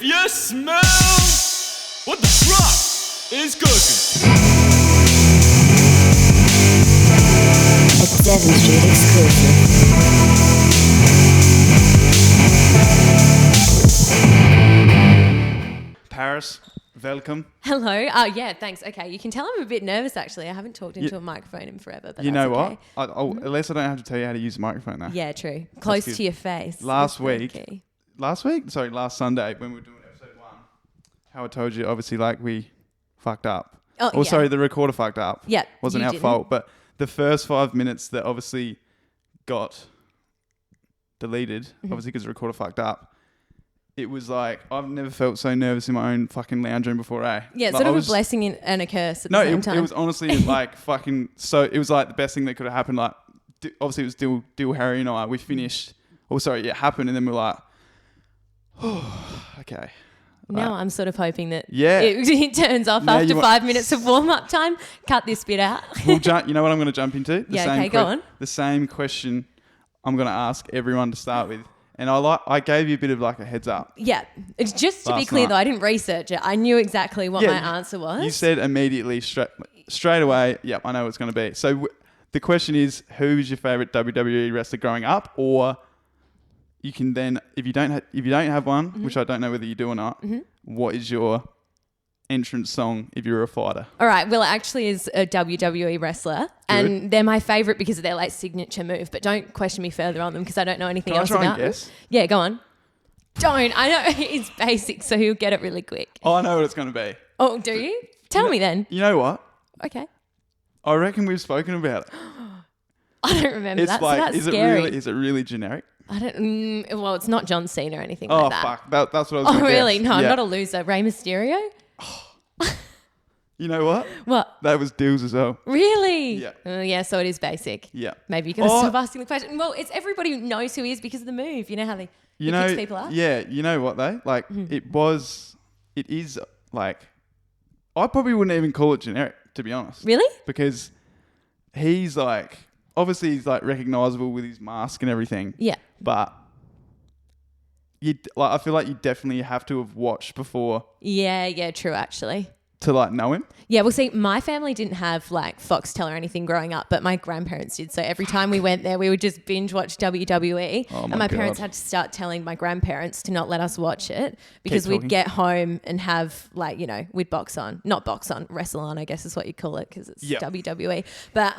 If you smell what the truck is cooking. A Devon Street exclusive. Paris, welcome. Hello. Yeah, thanks. Okay, you can tell I'm a bit nervous actually. I haven't talked into a microphone in forever. But You know that's what? okay. At least I don't have to tell you how to use the microphone now. Yeah, true. Close good. to your face. Last That's very week, key. last Sunday when we were doing episode 1, how I told you, obviously, like we fucked up. Oh, yeah. Sorry, the recorder fucked up. Yeah, Wasn't you our didn't. fault. But the first 5 minutes that obviously got deleted, obviously because the recorder fucked up, it was like, I've never felt so nervous in my own fucking lounge room before, eh? Yeah, it's Like, sort I of a was- blessing and a curse at the same time. it was honestly like fucking, so it was like the best thing that could have happened. Like, obviously it was still Harry and I, we finished, it happened and then we're like, oh, okay. Now I'm sort of hoping that Yeah. it turns off Now after you want- 5 minutes of warm-up time. Cut this bit out. We'll you know what I'm going to jump into? Yeah, okay, go on. The same question I'm going to ask everyone to start with. And I gave you a bit of like a heads up. Yeah. It's just to be Last clear night. though, I didn't research it. I knew exactly what my answer was. You said immediately, straight away, yep, I know what it's going to be. So the question is, who is your favourite WWE wrestler growing up? Or you can then, if you don't have one, which I don't know whether you do or not, what is your entrance song if you're a fighter? All right. Well, it actually is a WWE wrestler, and they're my favourite because of their like signature move. But don't question me further on them because I don't know anything Can I else try and about them. guess? Yeah, go on. Don't. I know it's basic, so you'll get it really quick. Oh, I know what it's going to be. Oh, do you? Tell me then. You know what? Okay. I reckon we've spoken about it. I don't remember It's that. like, so that's is scary. it really generic? I don't. Well, it's not John Cena or anything Oh, like that. fuck. That's what I was Oh, going to really? guess. No, I'm Yeah. not a loser. Rey Mysterio? You know what? What? That was Dills as well. Really? Yeah. Yeah, so it is basic. Yeah. Maybe you got to Oh. stop asking the question. Well, it's everybody who knows who he is because of the move. You know how he picks people up? Yeah, you know what though? Like it is like, I probably wouldn't even call it generic, to be honest. Really? Because he's like, obviously he's like recognizable with his mask and everything. Yeah. But I feel like you definitely have to have watched before Yeah, true, actually. to like know him. Yeah, well, see, my family didn't have like Foxtel or anything growing up, but my grandparents did. So every time we went there, we would just binge watch WWE. Oh my and my parents God. had to start telling my grandparents to not let us watch it because talking. we'd get home and have like, we'd wrestle on, I guess is what you call it because it's Yeah. WWE. But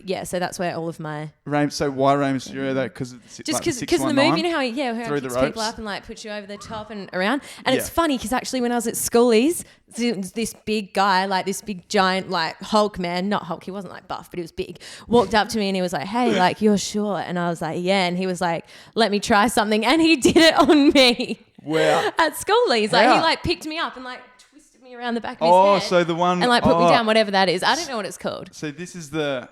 yeah, so that's where all of my... So why Rey Mysterio though? Because Just because of the move, you know how he through picks the people ropes. up and like puts you over the top and around. And Yeah. it's funny because actually when I was at schoolies, this big guy, like this big giant like Hulk man, not Hulk, he wasn't like buff, but he was big, walked up to me and he was like, hey, like you're short. And I was like, yeah. And he was like, let me try something. And he did it on me. Wow. At schoolies. Like How? he like picked me up and like twisted me around the back of Oh, his head. so the one... And like put me oh. down, whatever that is. I don't know what it's called. So this is the...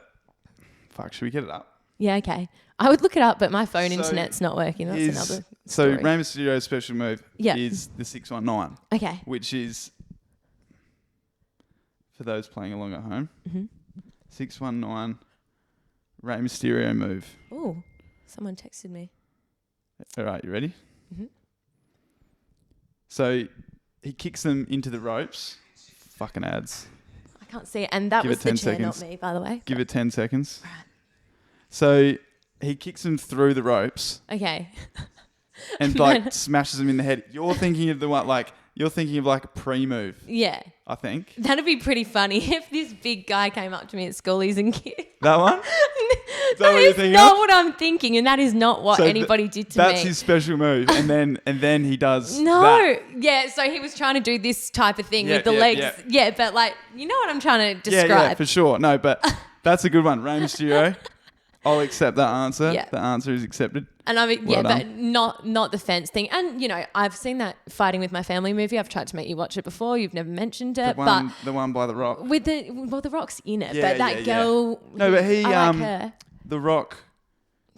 Fuck, should we get it up? Yeah, okay. I would look it up, but my phone So internet's not working. That's another So story. Rey Mysterio's special move Yeah. is the 619, Okay. which is, for those playing along at home, 619 Rey Mysterio move. Ooh, someone texted me. All right, you ready? So he kicks them into the ropes. Fucking ads. I can't see it. And that Give was it the 10 chair, seconds. not me, by the way. Give it 10 seconds. Right. So he kicks them through the ropes Okay. and like smashes them in the head. You're thinking of the one like a pre-move, Yeah. I think. That'd be pretty funny if this big guy came up to me at schoolies and kicked. That one? That what you're is thinking not of? what I'm thinking, and that is not what So anybody did to me. That's his special move, and then he does No, that. yeah. So he was trying to do this type of thing Yeah, with the yeah, legs. yeah. Yeah, but like, you know what I'm trying to describe. Yeah, for sure. No, but that's a good one, Rey Mysterio. I'll accept that answer. Yeah. The answer is accepted. And I mean, Well yeah, done. but not the fence thing. And I've seen that Fighting with My Family movie. I've tried to make you watch it before. You've never mentioned it, The one by The Rock. but the Rock's in it. Yeah, but that yeah, yeah. girl, No, but he I like her. The Rock,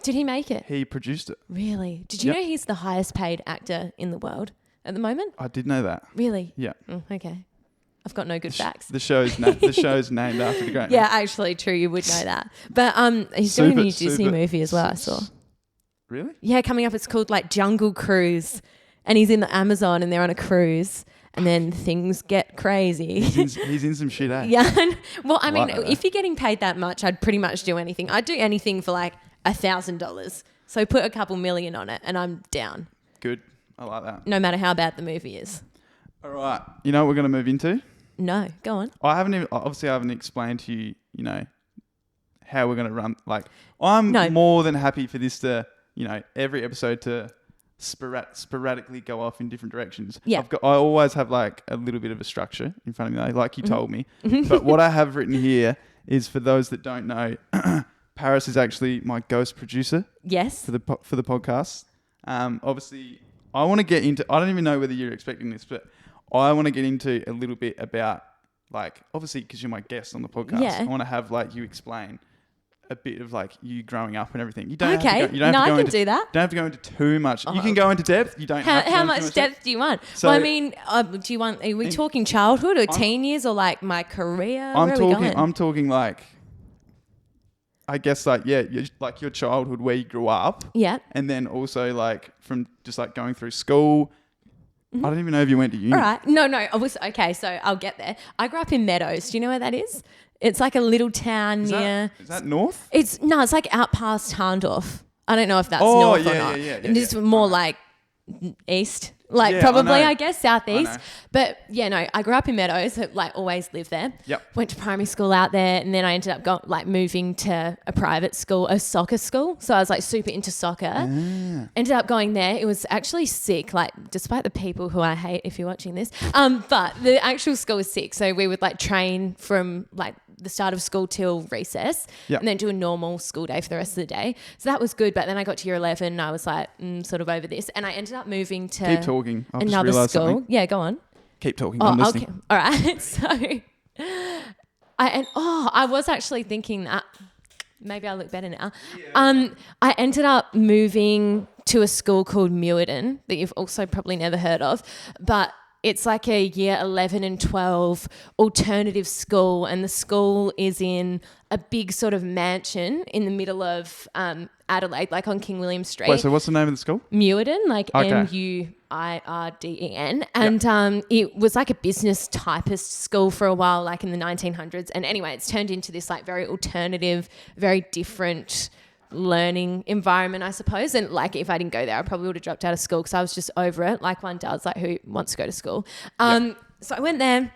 Did he make it? he produced it. Really? Did you Yep. know he's the highest paid actor in the world at the moment? I did know that. Really? Yeah. Okay. I've got no good facts. The show's named after the great. Yeah, actually, true. You would know that. But he's doing a new Disney movie as well. I saw. Really? Yeah, coming up. It's called like Jungle Cruise, and he's in the Amazon and they're on a cruise. And then things get crazy. He's in some shit, eh? Yeah. Well, I mean, Like that. if you're getting paid that much, I'd pretty much do anything. I'd do anything for like $1,000. So put a couple million on it and I'm down. Good. I like that. No matter how bad the movie is. All right. You know what we're going to move into? No, go on. I haven't explained to you, how we're going to run. Like, I'm more than happy for this to, every episode to sporadically go off in different directions. Yeah. I always have like a little bit of a structure in front of me, like you told me. But what I have written here is, for those that don't know, Paris is actually my ghost producer. Yes. For the podcast. Obviously, I want to get into. I don't even know whether you're expecting this, but I want to get into a little bit about, like, obviously because you're my guest on the podcast. Yeah. I want to have like you explain a bit of like you growing up and everything. You don't Okay. have to go, you don't No, have to I go can into, do that. Don't have to go into too much. You can go into depth. You don't have to go How into much too much depth do you want? So- well, I mean, do you want? Are we talking childhood or teen years or like my career? Where are we going? I'm talking like, I guess like, like your childhood, where you grew up. Yeah. And then also like from just like going through school. I don't even know if you went to uni. All right. No. Okay, so I'll get there. I grew up in Meadows. Do you know where that is? It's like a little town near. Is that north? It's like out past Harndorf. I don't know if that's Oh, north or yeah, not. yeah, yeah, And it's yeah. more like east. Like Yeah, probably, I know. I guess, southeast. I know. But yeah, no, I grew up in Meadows, like always lived there. Yep. Went to primary school out there, and then I ended up moving to a private school, a soccer school. So I was like super into soccer. Ended up going there. It was actually sick, like despite the people who I hate if you're watching this. But the actual school was sick. So we would like train from like the start of school till recess, Yep. and then do a normal school day for the rest of the day. So that was good. But then I got to year 11 and I was like, sort of over this. And I ended up moving to Keep talking. I've just another realised school. something. Yeah, go on. Keep talking. I'm listening. Okay. All right. So I was actually thinking that maybe I look better now. I ended up moving to a school called Muirden that you've also probably never heard of, but it's like a year 11 and 12 alternative school, and the school is in a big sort of mansion in the middle of Adelaide, like on King William Street. Wait, so what's the name of the school? Muirden, like Okay. Muirden. And it was like a business typist school for a while, like in the 1900s. And anyway, it's turned into this like very alternative, very different learning environment, I suppose. And like if I didn't go there, I probably would have dropped out of school because I was just over it, like one does, like who wants to go to school. So I went there,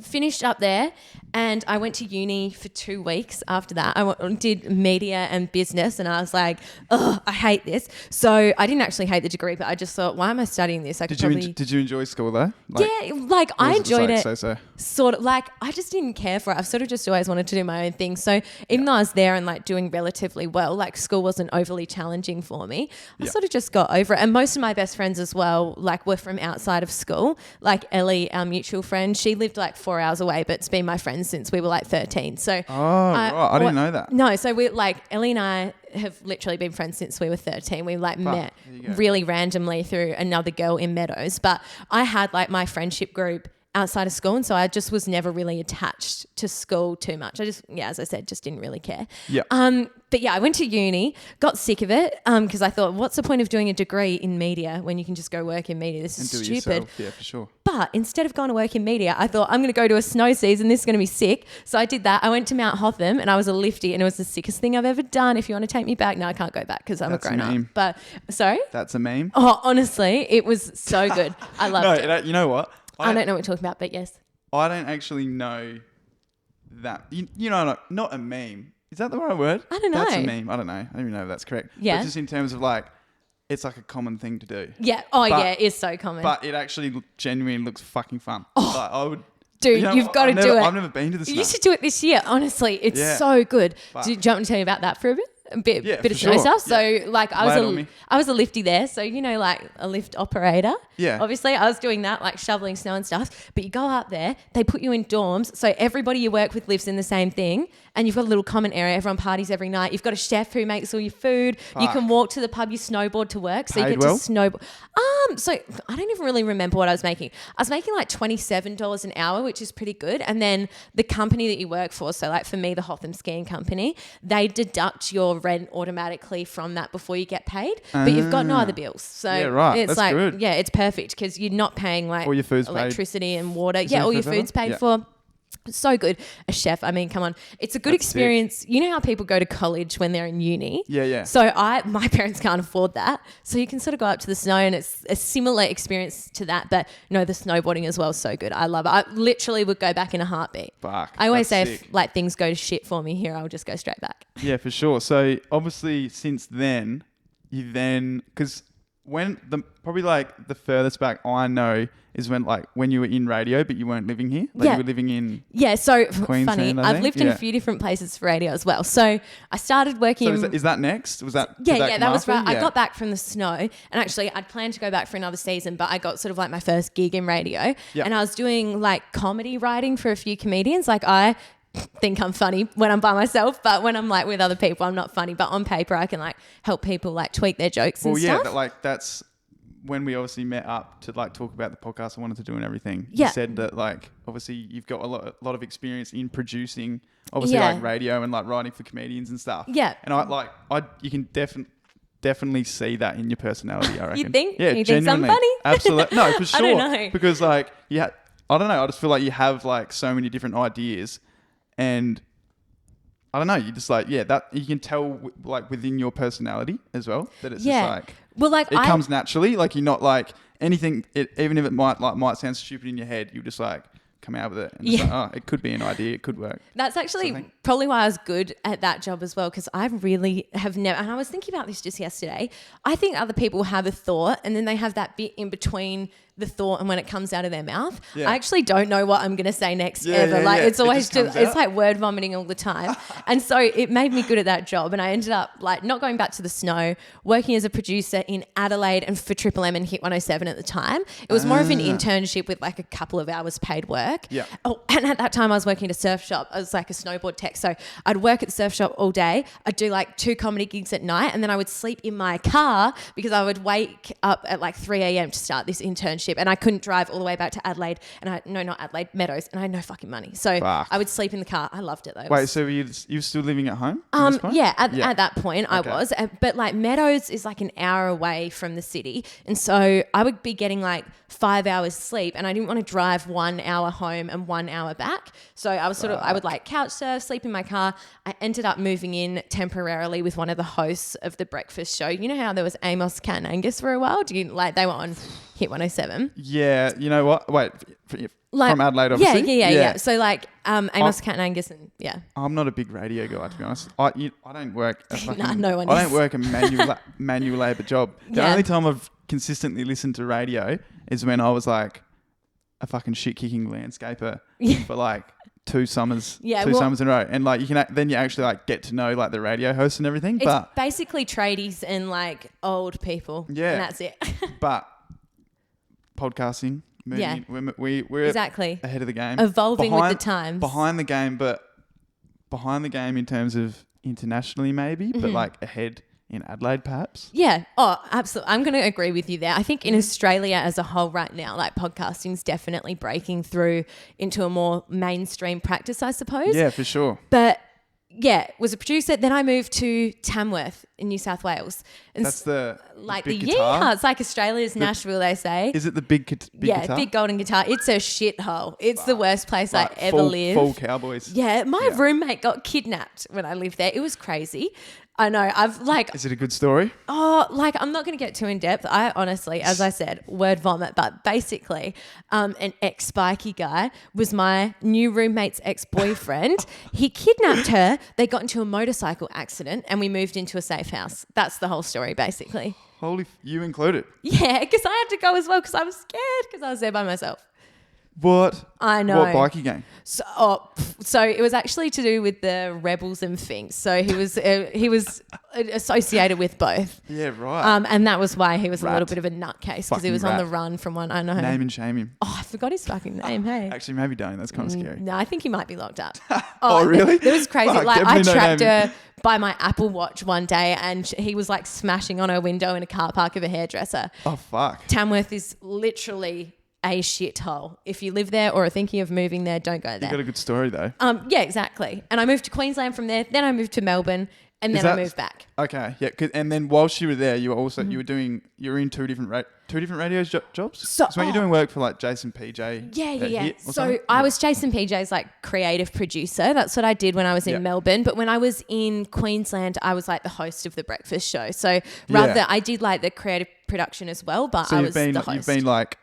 finished up there, and I went to uni for 2 weeks after that. I did media and business, and I was like, oh, I hate this. So I didn't actually hate the degree, but I just thought, why am I studying this? I could Did you enjoy school though? yeah, like I enjoyed it. So. Sort of like I just didn't care for it. I've sort of just always wanted to do my own thing. So even though I was there and like doing relatively well, like school wasn't overly challenging for me. I sort of just got over it. And most of my best friends as well, like were from outside of school. Like Ellie, our mutual friend, she lived like 4 hours away, but it's been my friend since we were like 13. So Right. I didn't know that. No, so we like Ellie and I have literally been friends since we were 13. We like met there you go. really randomly through another girl in Meadows, but I had like my friendship group outside of school, and so I just was never really attached to school too much. I just, as I said, just didn't really care. Yeah. But yeah, I went to uni, got sick of it because I thought, what's the point of doing a degree in media when you can just go work in media? This is Do it stupid. yourself. Yeah, for sure. But instead of going to work in media, I thought I'm going to go to a snow season. This is going to be sick. So I did that. I went to Mount Hotham and I was a lifty, and it was the sickest thing I've ever done. If you want to take me back, no, I can't go back because I'm That's a grown a meme. up. But sorry? That's a meme. Oh, honestly, it was so good. I loved it. You know what? I don't know what you're talking about, but yes. I don't actually know that. You know, not a meme. Is that the right word? I don't know. That's a meme. I don't know. I don't even know if that's correct. Yeah. But just in terms of like, it's like a common thing to do. Yeah. Oh, But- yeah. It's so common. But it actually genuinely looks fucking fun. Like, I would. Dude, you've got to do it. I've never been to the snow. You should do it this year. Honestly, it's Yeah. so good. But- Do you want me to tell you about that for a bit? A bit Yeah, of for snow sure. stuff. So Yeah. like Lay it on me. I was a lifty there. So you know, like a lift operator. Yeah. Obviously I was doing that, like shoveling snow and stuff. But you go up there, they put you in dorms. So everybody you work with lives in the same thing. And you've got a little common area. Everyone parties every night. You've got a chef who makes all your food. You can walk to the pub, you snowboard to work. So you Paid get well? to snowboard. So I don't even really remember what I was making. I was making like $27 an hour, which is pretty good. And then the company that you work for, so like for me, the Hotham Skiing Company, they deduct your your rent automatically from that before you get paid, but you've got no other bills. So Yeah, right. it's That's like, good. yeah, it's perfect because you're not paying like All your food's paid. electricity and water. Is Yeah, there all your food for food's that? paid Yeah. for. So good. A chef, I mean, come on. It's a good That's sick. experience. You know how people go to college when they're in uni? Yeah, yeah. So my parents can't afford that. So you can sort of go up to the snow and it's a similar experience to that. But no, the snowboarding as well is so good. I love it. I literally would go back in a heartbeat. Fuck, I always say that's if sick. like things go to shit for me here, I'll just go straight back. Yeah, for sure. So obviously since then, because probably like the furthest back I know is when you were in radio, but you weren't living here. Like Yeah. you were living in. Yeah, so Queensland, funny. I I've think. lived in Yeah. a few different places for radio as well. So I started working. So is that next? Was that? did Yeah, come that was after? right. I Yeah. got back from the snow, and actually I'd planned to go back for another season, but I got sort of like my first gig in radio, Yep. and I was doing like comedy writing for a few comedians. Like I think I'm funny when I'm by myself, but when I'm like with other people, I'm not funny. But on paper, I can like help people like tweak their jokes and Well, yeah, stuff. that's when we obviously met up to like talk about the podcast I wanted to do and everything. Yeah. You said that like obviously you've got a lot of experience in producing, obviously Yeah. like radio and like writing for comedians and stuff. Yeah. And you can definitely see that in your personality. I reckon. think? Yeah, You think I'm genuinely. funny? Absolutely. No, for sure. I don't know. Because like I don't know. I just feel like you have like so many different ideas, and I don't know. You just like that you can tell like within your personality as well that it's Yeah. just like. Well, like It comes naturally. Like you're not like anything. Even if it might sound stupid in your head, you just like come out with it. And just Yeah. like, it could be an idea. It could work. That's actually Something. probably why I was good at that job as well, because I really have never, and I was thinking about this just yesterday, I think other people have a thought and then they have that bit in between the thought and when it comes out of their mouth. Yeah. I actually don't know what I'm going to say next Yeah, ever. yeah, Like yeah. it's It always just comes it's out. like word vomiting all the time. And so it made me good at that job. And I ended up like not going back to the snow, working as a producer in Adelaide and for Triple M and Hit 107 at the time. It was more of an internship with like a couple of hours paid work. Yeah. Oh, and at that time I was working at a surf shop. I was like a snowboard tech. So I'd work at the surf shop all day. I'd do like 2 comedy gigs at night, and then I would sleep in my car because I would wake up at like 3 a.m. to start this internship, and I couldn't drive all the way back to Adelaide, and not Adelaide, Meadows, and I had no fucking money. So Fuck. I would sleep in the car. I loved it though. It Wait, was- so you still living at home? At this point? yeah, at that point I Okay. was. But like Meadows is like an hour away from the city. And so I would be getting like 5 hours sleep, and I didn't want to drive 1 hour home and 1 hour back. So I was I would like couch surf, sleep in my car. I ended up moving in temporarily with one of the hosts of the breakfast show. You know how there was Amos, Cat and Angus for a while? They were on Hit 107. Yeah. You know what? Wait. Like, From Adelaide, obviously. Yeah. So like Amos, Cat and Angus, and yeah. I'm not a big radio guy, to be honest. I don't work. No one I is. don't work a manual labour job. The Yeah. only time I've consistently listened to radio is when I was like a fucking shit kicking landscaper for like 2 summers. Yeah, 2 well- summers in a row, and like then you actually like get to know like the radio hosts and everything. It's But basically tradies and like old people. Yeah. And that's it. but podcasting, moving Yeah. in, we're Exactly. ahead of the game, Evolving with the times. behind the game, but behind the game in terms of internationally maybe, Mm-hmm. but like ahead in Adelaide perhaps. Yeah. Oh, absolutely. I'm going to agree with you there. I think in Australia as a whole right now, like podcasting's definitely breaking through into a more mainstream practice, I suppose. Yeah, for sure. But yeah, was a producer. Then I moved to Tamworth in New South Wales. And That's the like big the guitar. yeehaw. It's like Australia's Nashville, they say. Is it the big guitar? Big golden guitar. It's a shithole. It's the worst place Like I ever lived. Full Cowboys. Yeah, my roommate got kidnapped when I lived there. It was crazy. I know. I've like, Is it a good story? I'm not going to get too in depth. I honestly, as I said, word vomit. But basically, an ex-spiky guy was my new roommate's ex-boyfriend. He kidnapped her. They got into a motorcycle accident, and we moved into a safe house. That's the whole story, basically. You included. Yeah, because I had to go as well because I was scared because I was there by myself. What? I know. What bikie gang? So it was actually to do with the rebels and things. So he was associated with both. Yeah, right. And that was why he was a Rat. little bit of a nutcase because he Fucking was on the rat. run from one. I know. Name and shame him. Oh, I forgot his fucking name. Hey. Actually, maybe don't. That's kind of scary. No, I think he might be locked up. Oh, really? That was crazy. Fuck, like I definitely no tracked name. her by my Apple Watch one day, and he was like smashing on her window in a car park of a hairdresser. Oh, fuck. Tamworth is literally a shithole. If you live there or are thinking of moving there, don't go there. You got a good story though. Yeah, exactly. And I moved to Queensland from there. Then I moved to Melbourne. And Is then I that- moved back. Okay, yeah. And then whilst you were there, you were also you were in two different radio jobs. So- when you're doing work for like Jason PJ. Yeah. Hit or So something? I was Jason PJ's like creative producer. That's what I did when I was in Yeah. Melbourne. But when I was in Queensland, I was like the host of the breakfast show. So rather, I did like the creative production as well, but So I you've was been the host. you've been like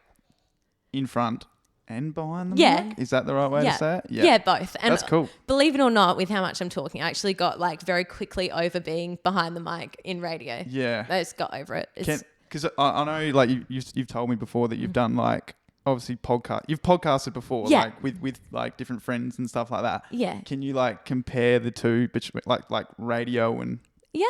in front and behind the Yeah. mic. Is that the right way to say it? Yeah, both. And That's cool. Believe it or not, with how much I'm talking, I actually got like very quickly over being behind the mic in radio. Yeah. I just got over it. Because I know like you've told me before that you've done like obviously you've podcasted before, Yeah. like with like different friends and stuff like that. Yeah. Can you like compare the two between like radio and Yeah.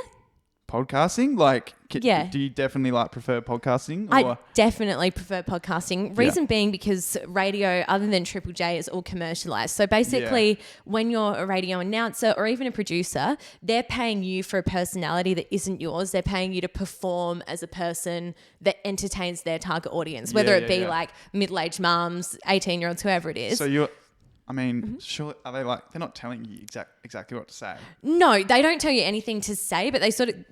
podcasting? Like, Yeah. do you definitely like prefer podcasting? Or? I definitely prefer podcasting. Reason being because radio, other than Triple J, is all commercialized. So basically, when you're a radio announcer or even a producer, they're paying you for a personality that isn't yours. They're paying you to perform as a person that entertains their target audience, whether it be like middle-aged mums, 18-year-olds, whoever it is. So you're. I mean, sure. Are they like they're not telling you exactly what to say? No, they don't tell you anything to say, but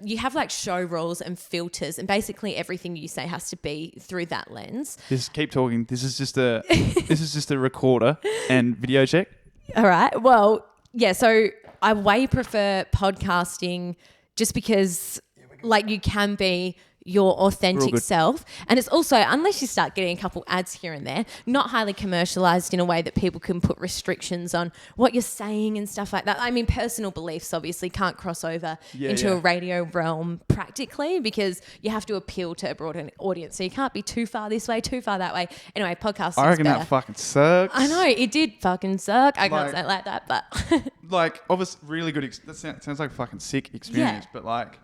you have like show rules and filters, and basically everything you say has to be through that lens. Just keep talking. This is just a recorder and video check. All right. Well, yeah. So I way prefer podcasting just because, like, you can be your authentic self, and it's also, unless you start getting a couple ads here and there, not highly commercialized in a way that people can put restrictions on what you're saying and stuff like that. I mean, personal beliefs obviously can't cross over into a radio realm practically, because you have to appeal to a broader audience. So you can't be too far this way, too far that way. Anyway, podcasting. I reckon better. that fucking sucks. I know it did fucking suck. I can't Like- say it like that, but Like, obviously, really good. That sounds like a fucking sick experience. Yeah. But like,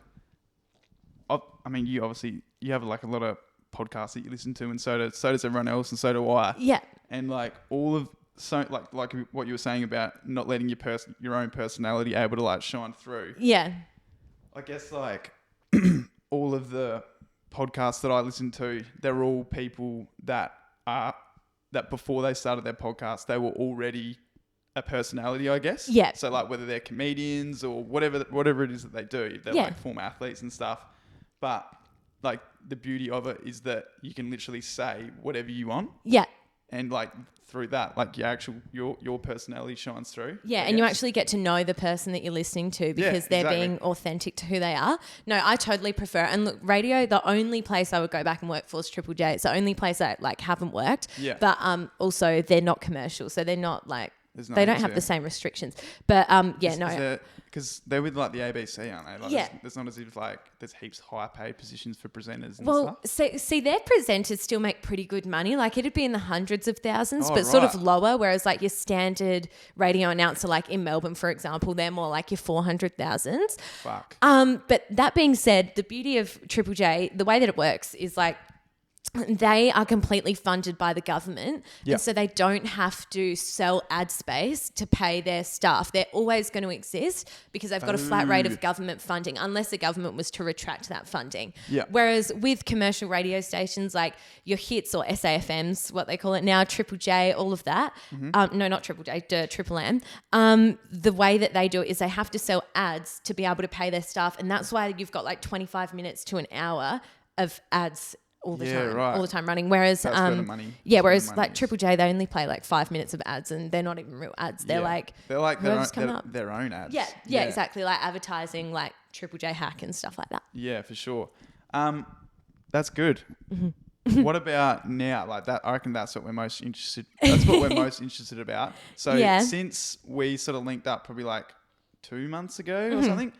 I mean, you have like a lot of podcasts that you listen to, and so does everyone else, and so do I. yeah. And like all of like what you were saying about not letting your own personality able to like shine through. Yeah. I guess like all of the podcasts that I listen to, they're all people that before they started their podcast, they were already a personality, I guess. Yeah. So like whether they're comedians or whatever it is that they do, they're like former athletes and stuff. But like the beauty of it is that you can literally say whatever you want, Yeah. and like through that, like your personality shines through. Yeah, I and you guess. actually get to know the person that you're listening to because they're exactly. being authentic to who they are. No, I totally prefer. And look, radio, the only place I would go back and work for is Triple J. It's the only place I like haven't worked. Yeah. But also they're not commercial, so they're not like There's they don't nothing have to- the same restrictions. But Because they're with like the ABC, aren't they? Like, Yeah. There's not as if like there's heaps high paid positions for presenters and well, stuff. see, their presenters still make pretty good money. Like it'd be in the hundreds of thousands, Oh, but sort of right. lower. Whereas like your standard radio announcer, like in Melbourne, for example, they're more like your 400,000s. Fuck. But that being said, the beauty of Triple J, the way that it works is like they are completely funded by the government. Yep. And so they don't have to sell ad space to pay their staff. They're always going to exist because they've got a flat rate of government funding, unless the government was to retract that funding. Yep. Whereas with commercial radio stations like your hits or SAFMs, what they call it now, Triple J, all of that. No, not Triple J, Triple M. The way that they do it is they have to sell ads to be able to pay their staff. And that's why you've got like 25 minutes to an hour of ads all the Yeah, time, right. all the time running. Whereas, That's where the money- yeah, that's where whereas the money like is. Triple J, they only play like 5 minutes of ads, and they're not even real ads. They're like their whoever's coming up. their own ads. Yeah, exactly, like advertising, like Triple J hack and stuff like that. Yeah, for sure. That's good. Mm-hmm. What about now? Like that, I reckon that's what we're most interested. That's what we're most interested about. So Yeah. since we sort of linked up, probably like 2 months ago Mm-hmm. or something.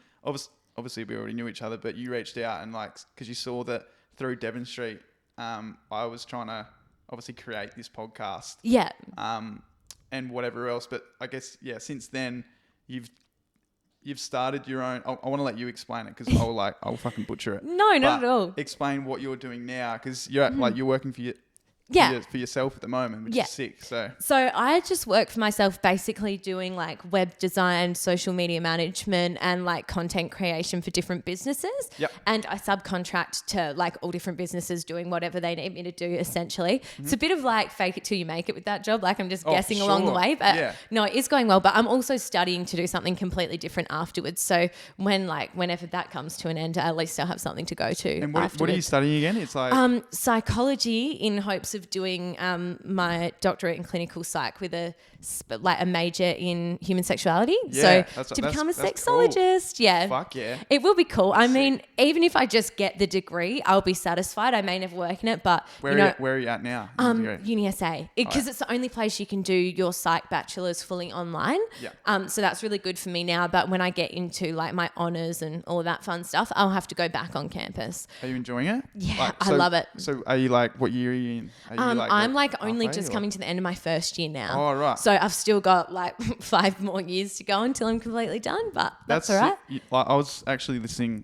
Obviously, we already knew each other, but you reached out and like because you saw that through Devon Street, I was trying to obviously create this podcast. Yeah. And whatever else. But I guess, yeah, since then you've started your own. I want to let you explain it because I'll fucking butcher it. No, not But at all. Explain what you're doing now because you're like you're working for Yeah. for yourself at the moment, which Yeah. is sick. So So I just work for myself, basically doing like web design, social media management, and like content creation for different businesses. Yep. And I subcontract to like all different businesses doing whatever they need me to do, essentially. It's a bit of like fake it till you make it with that job. Like I'm just guessing along the sure. way, but Yeah. no, it is going well. But I'm also studying to do something completely different afterwards. So whenever that comes to an end, at least I'll have something to go to and afterwards. what are you studying again? It's like Psychology, in hopes of doing my doctorate in clinical psych with a major in human sexuality. Yeah, so that's to become a that's cool. sexologist, yeah. Fuck yeah. It will be cool. I mean, even if I just get the degree, I'll be satisfied. I may never work in it, but Where are you at now? in the degree? Uni SA, because it's the only place you can do your psych bachelor's fully online. Yeah. So that's really good for me now. But when I get into like my honours and all of that fun stuff, I'll have to go back on campus. Are you enjoying it? Yeah, I love it. So are you like, what year are you in? Are you I'm like only halfway, just or? coming to the end of my first year now. Oh, right. So I've still got like 5 more years to go until I'm completely done, but that's all right. Like, I was actually listening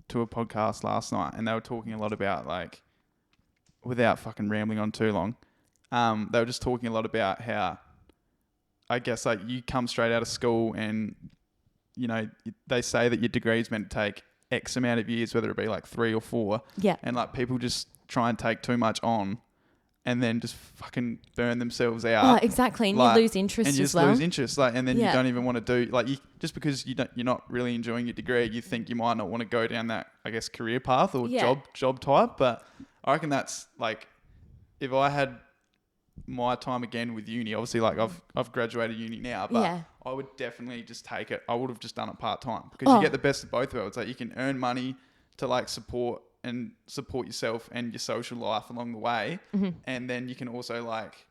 to a podcast last night, and they were talking a lot about, like, without fucking rambling on too long, they were just talking a lot about how, I guess, like, you come straight out of school and, you know, they say that your degree is meant to take X amount of years, whether it be like 3 or 4. Yeah. And like people just try and take too much on and then just fucking burn themselves out. Oh, exactly. And Like, you lose interest and you as just well. lose interest, like, and then Yeah. you don't even want to do, like, just because you're not really enjoying your degree, you think you might not want to go down that, I guess, career path or Yeah. job type. But I reckon that's like, if I had my time again with uni, obviously, like I've graduated uni now, but Yeah. I would definitely just take it. I would have just done it part time, because you get the best of both worlds. Like, you can earn money to like support yourself and your social life along the way, and then you can also like,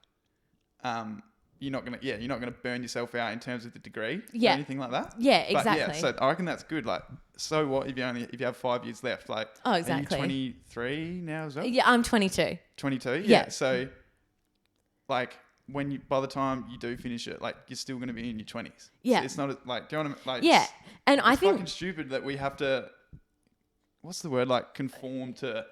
you're not gonna burn yourself out in terms of the degree or Yeah. anything like that. Yeah, But exactly. yeah, so I reckon that's good. Like, so what if you have 5 years left? Like, Oh, exactly. Are you 23 now as well? Yeah, I'm 22. 22. Yeah. So, like, by the time you do finish it, like, you're still going to be in your 20s. Yeah. So it's not like, do you know what I mean? Like, Yeah. And I it's think, fucking stupid that we have to, what's the word? Like, conform to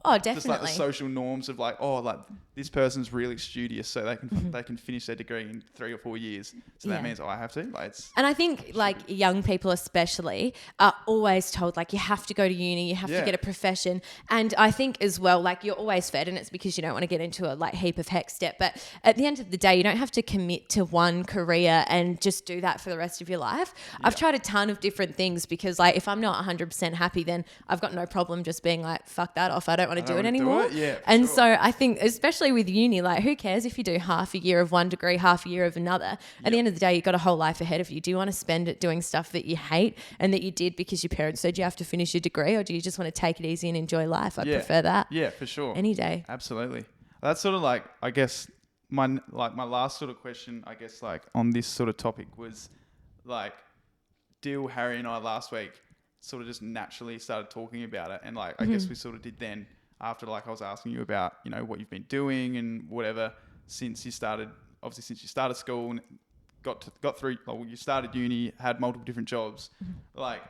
oh, just like the definitely. social norms of like, oh, like, this person's really studious, so they can finish their degree in 3 or 4 years. So Yeah. that means I have to. Like, it's And I think like young people especially are always told like you have to go to uni, you have Yeah. to get a profession. And I think as well, like you're always fed, and it's because you don't want to get into a like heap of hex debt. But at the end of the day, you don't have to commit to one career and just do that for the rest of your life. I've tried a ton of different things because like if I'm not 100% happy, then I've got no problem just being like, fuck that off. I don't want to do it wanna do anymore. it. Yeah, for and sure. so I think especially with uni, like who cares if you do half a year of one degree, half a year of another? At the end of the day, you've got a whole life ahead of you. Do you want to spend it doing stuff that you hate and that you did because your parents said you have to finish your degree, or do you just want to take it easy and enjoy life? I'd prefer that Yeah, for sure. any day. Absolutely. That's sort of like, I guess, my last sort of question, I guess, like on this sort of topic was like, Harry and I last week sort of just naturally started talking about it. And like, I guess we sort of did then after, like, I was asking you about, you know, what you've been doing and whatever since you started school and got through, well, you started uni, had multiple different jobs. Like,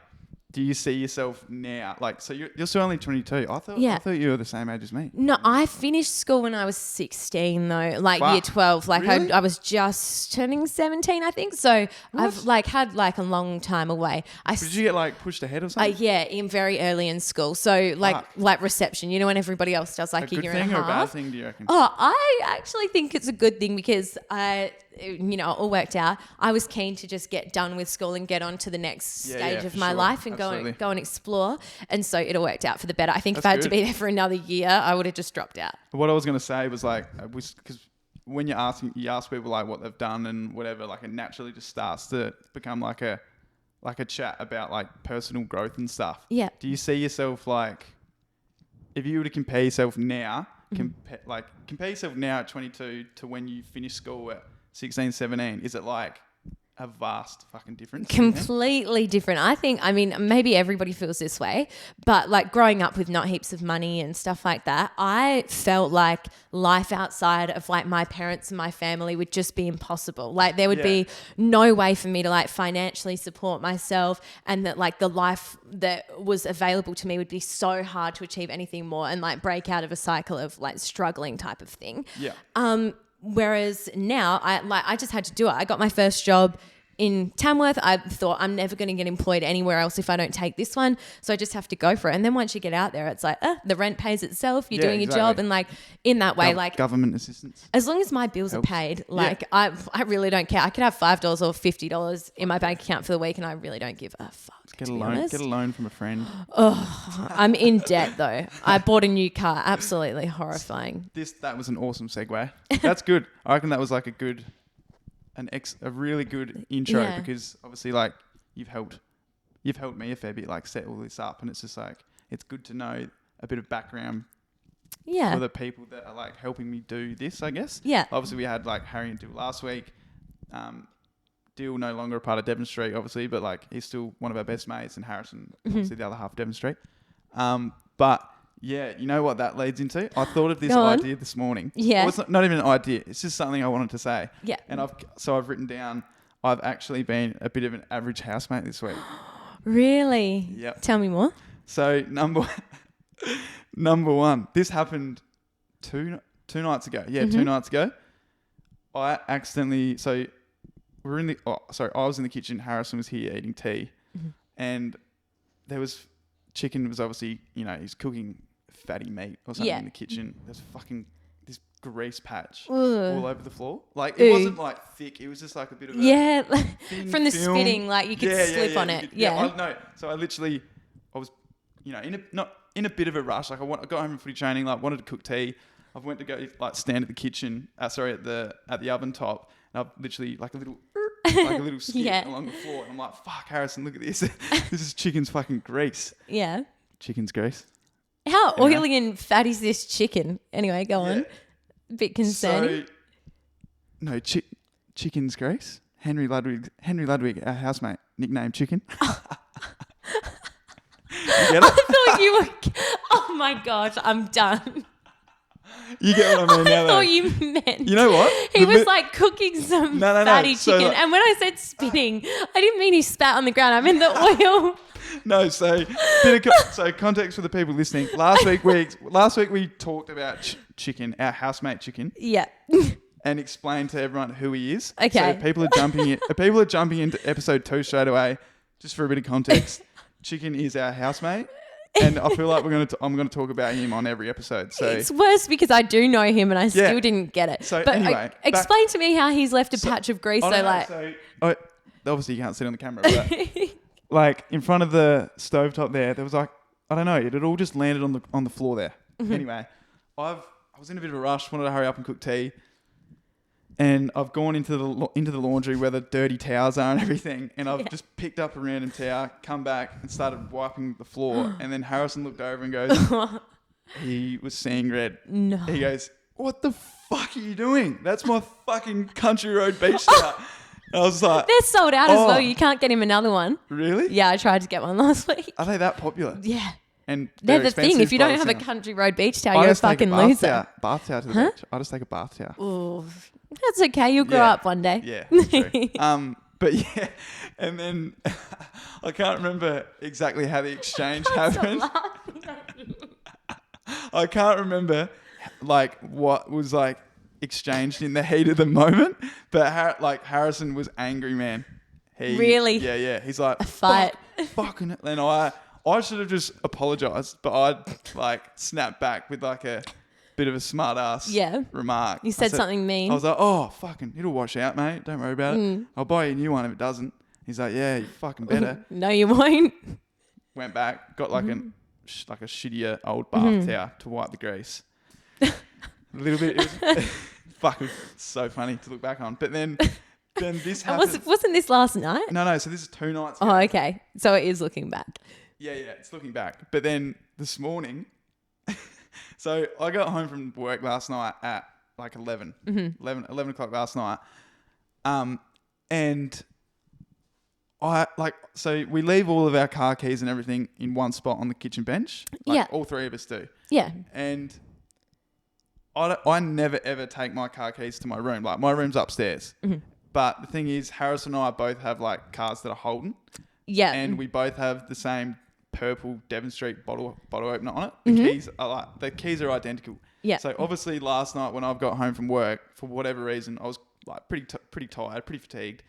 do you see yourself now? Like, so you're still only 22. I thought you were the same age as me. No, I finished school when I was 16 though, like Fuck. year 12. Like Really? I was just turning 17, I think. So I've like had like a long time away. Did you get like pushed ahead or something? Yeah, very early in school. So like reception, you know, when everybody else does like a a good year thing and a or a bad half. thing, do you reckon? Oh, I actually think it's a good thing because it all worked out. I was keen to just get done with school and get on to the next stage of for my sure. life and Absolutely. go and explore. And so it all worked out for the better. I think if That's I had to good. be there for another year, I would have just dropped out. What I was going to say was like, because when you ask people like what they've done and whatever, like, it naturally just starts to become like a chat about like personal growth and stuff. Yeah. Do you see yourself like, if you were to compare yourself now, compare yourself now at 22 to when you finished school at 16, 17, is it like a vast fucking difference. isn't it? Completely different. I mean, maybe everybody feels this way, but like growing up with not heaps of money and stuff like that, I felt like life outside of like my parents and my family would just be impossible. Like there would be no way for me to like financially support myself, and that like the life that was available to me would be so hard to achieve anything more and like break out of a cycle of like struggling type of thing. Yeah. Whereas now I just had to do it. I got my first job in Tamworth. I thought I'm never going to get employed anywhere else if I don't take this one. So I just have to go for it. And then once you get out there, it's like, the rent pays itself. You're doing your job. And like in that way, like government assistance. as long as my bills are paid, like I really don't care. I could have $5 or $50 in my bank account for the week and I really don't give a fuck. Get a loan. Get a loan from a friend. I'm in debt though. I bought a new car. Absolutely horrifying. That was an awesome segue. That's good. I reckon that was like a really good intro because obviously like you've helped me a fair bit like set all this up, and it's just like it's good to know a bit of background for the people that are like helping me do this, I guess. Yeah. Obviously we had like Harry and Dill last week. Dill no longer a part of Devon Street, obviously, but like he's still one of our best mates, and Harrison, obviously the other half of Devon Street. But yeah, you know what that leads into? I thought of this idea this morning. Yeah. Well, it's not even an idea. It's just something I wanted to say. Yeah. And I've written down, I've actually been a bit of an average housemate this week. Really? Yep. Tell me more. So number one, this happened two nights ago. Yeah, 2 nights ago. I accidentally, I was in the kitchen. Harrison was here eating tea, and there was chicken. Was obviously, he's cooking fatty meat or something in the kitchen. There's fucking this grease patch all over the floor. Like it wasn't like thick. It was just like a bit of a thin from the film. spitting. Like you could slip on it. So I was, in a bit of a rush. Like I got home from footy training. Like wanted to cook tea. I went to go like stand at the kitchen. At the oven top. And I've literally like a little skid along the floor. And I'm like, fuck, Harrison, look at this. This is chicken's fucking grease. Yeah. Chicken's grease. How oily and fatty is this chicken? Anyway, go on. A bit concerning. Chicken's grease. Henry Ludwig, our housemate, nicknamed Chicken. You get it? I thought you were... Oh my gosh, I'm done. You get what I mean now, I thought you meant... You know what? He was like cooking some fatty chicken. And when I said spitting, I didn't mean he spat on the ground. I meant the oil. No, so context for the people listening. Last week we talked about chicken, our housemate Chicken. Yeah. And explained to everyone who he is. Okay. So people are jumping into episode 2 straight away. Just for a bit of context, Chicken is our housemate. And I feel like I'm going to talk about him on every episode. So it's worse because I do know him and I still didn't get it. So but anyway, explain to me how he's left a patch of grease. Obviously you can't sit on the camera, but like in front of the stovetop there was like, I don't know, it had all just landed on the floor there. Anyway, I was in a bit of a rush, wanted to hurry up and cook tea. And I've gone into the laundry where the dirty towels are and everything, and I've just picked up a random towel, come back and started wiping the floor. And then Harrison looked over and goes, he was seeing red. No. He goes, "What the fuck are you doing? That's my fucking Country Road beach towel." I was like, they're sold out as well. You can't get him another one. Really? Yeah, I tried to get one last week. Are they that popular? Yeah. And they're the thing. If you don't have a Country Road beach towel, you're a fucking loser. Bath towel to the beach. I just take a bath towel. Ooh. That's okay. You'll grow up one day. Yeah, that's true. But yeah, and then I can't remember exactly how the exchange happened. I can't remember like what was like exchanged in the heat of the moment. But Harrison was angry, man. Really? Yeah. He's like, a fight. Fucking. And I should have just apologized, but I'd like snapped back with like a bit of a smart ass remark. You said something mean. I was like, "Oh, fucking, it'll wash out, mate. Don't worry about it. I'll buy you a new one if it doesn't." He's like, "Yeah, you fucking better." No, you won't. Went back, got like a shittier old bath towel to wipe the grease. A little bit. It was fucking so funny to look back on. But then this happened. Wasn't this last night? No. So this is 2 nights ago. Oh, okay. So it is looking back. Yeah, it's looking back. But then this morning. So I got home from work last night at like 11 o'clock last night. And So we leave all of our car keys and everything in one spot on the kitchen bench. Yeah. All three of us do. Yeah. And I never ever take my car keys to my room. Like my room's upstairs. Mm-hmm. But the thing is, Harris and I both have like cars that are Holden. Yeah. And we both have the same purple Devon Street bottle opener on it. The keys are identical. Yeah. So obviously last night when I've got home from work, for whatever reason, I was like pretty tired, pretty fatigued.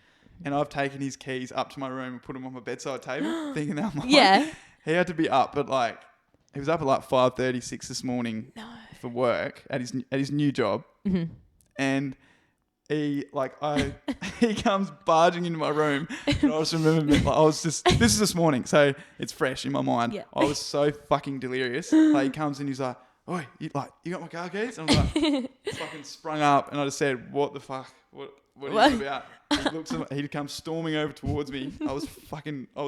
And I've taken his keys up to my room and put them on my bedside table, thinking that I'm like, Yeah. he had to be up, but like he was up at like 5:36 this morning for work at his new job, and he comes barging into my room, and I just remember this is this morning, so it's fresh in my mind. Yeah. I was so fucking delirious. Like he comes in, he's like, "Oi, you got my car keys?" And I'm like, fucking sprung up, and I just said, "What the fuck? What are you about?" He comes storming over towards me. I was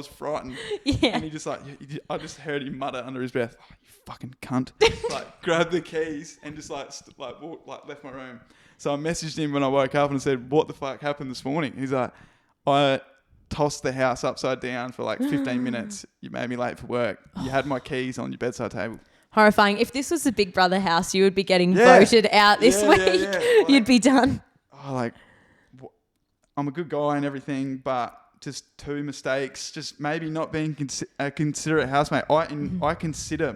frightened. Yeah. And he just I just heard him mutter under his breath, "Oh, you fucking cunt!" Like grabbed the keys and just left my room. So I messaged him when I woke up and said, "What the fuck happened this morning?" He's like, "I tossed the house upside down for like 15 minutes. You made me late for work. You had my keys on your bedside table." Horrifying. If this was the Big Brother house, you would be getting voted out this week. Yeah. Like, you'd be done. I'm a good guy and everything, but just two mistakes. Just maybe not being a considerate housemate. I consider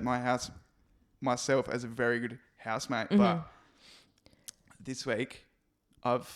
myself as a very good housemate, but this week I've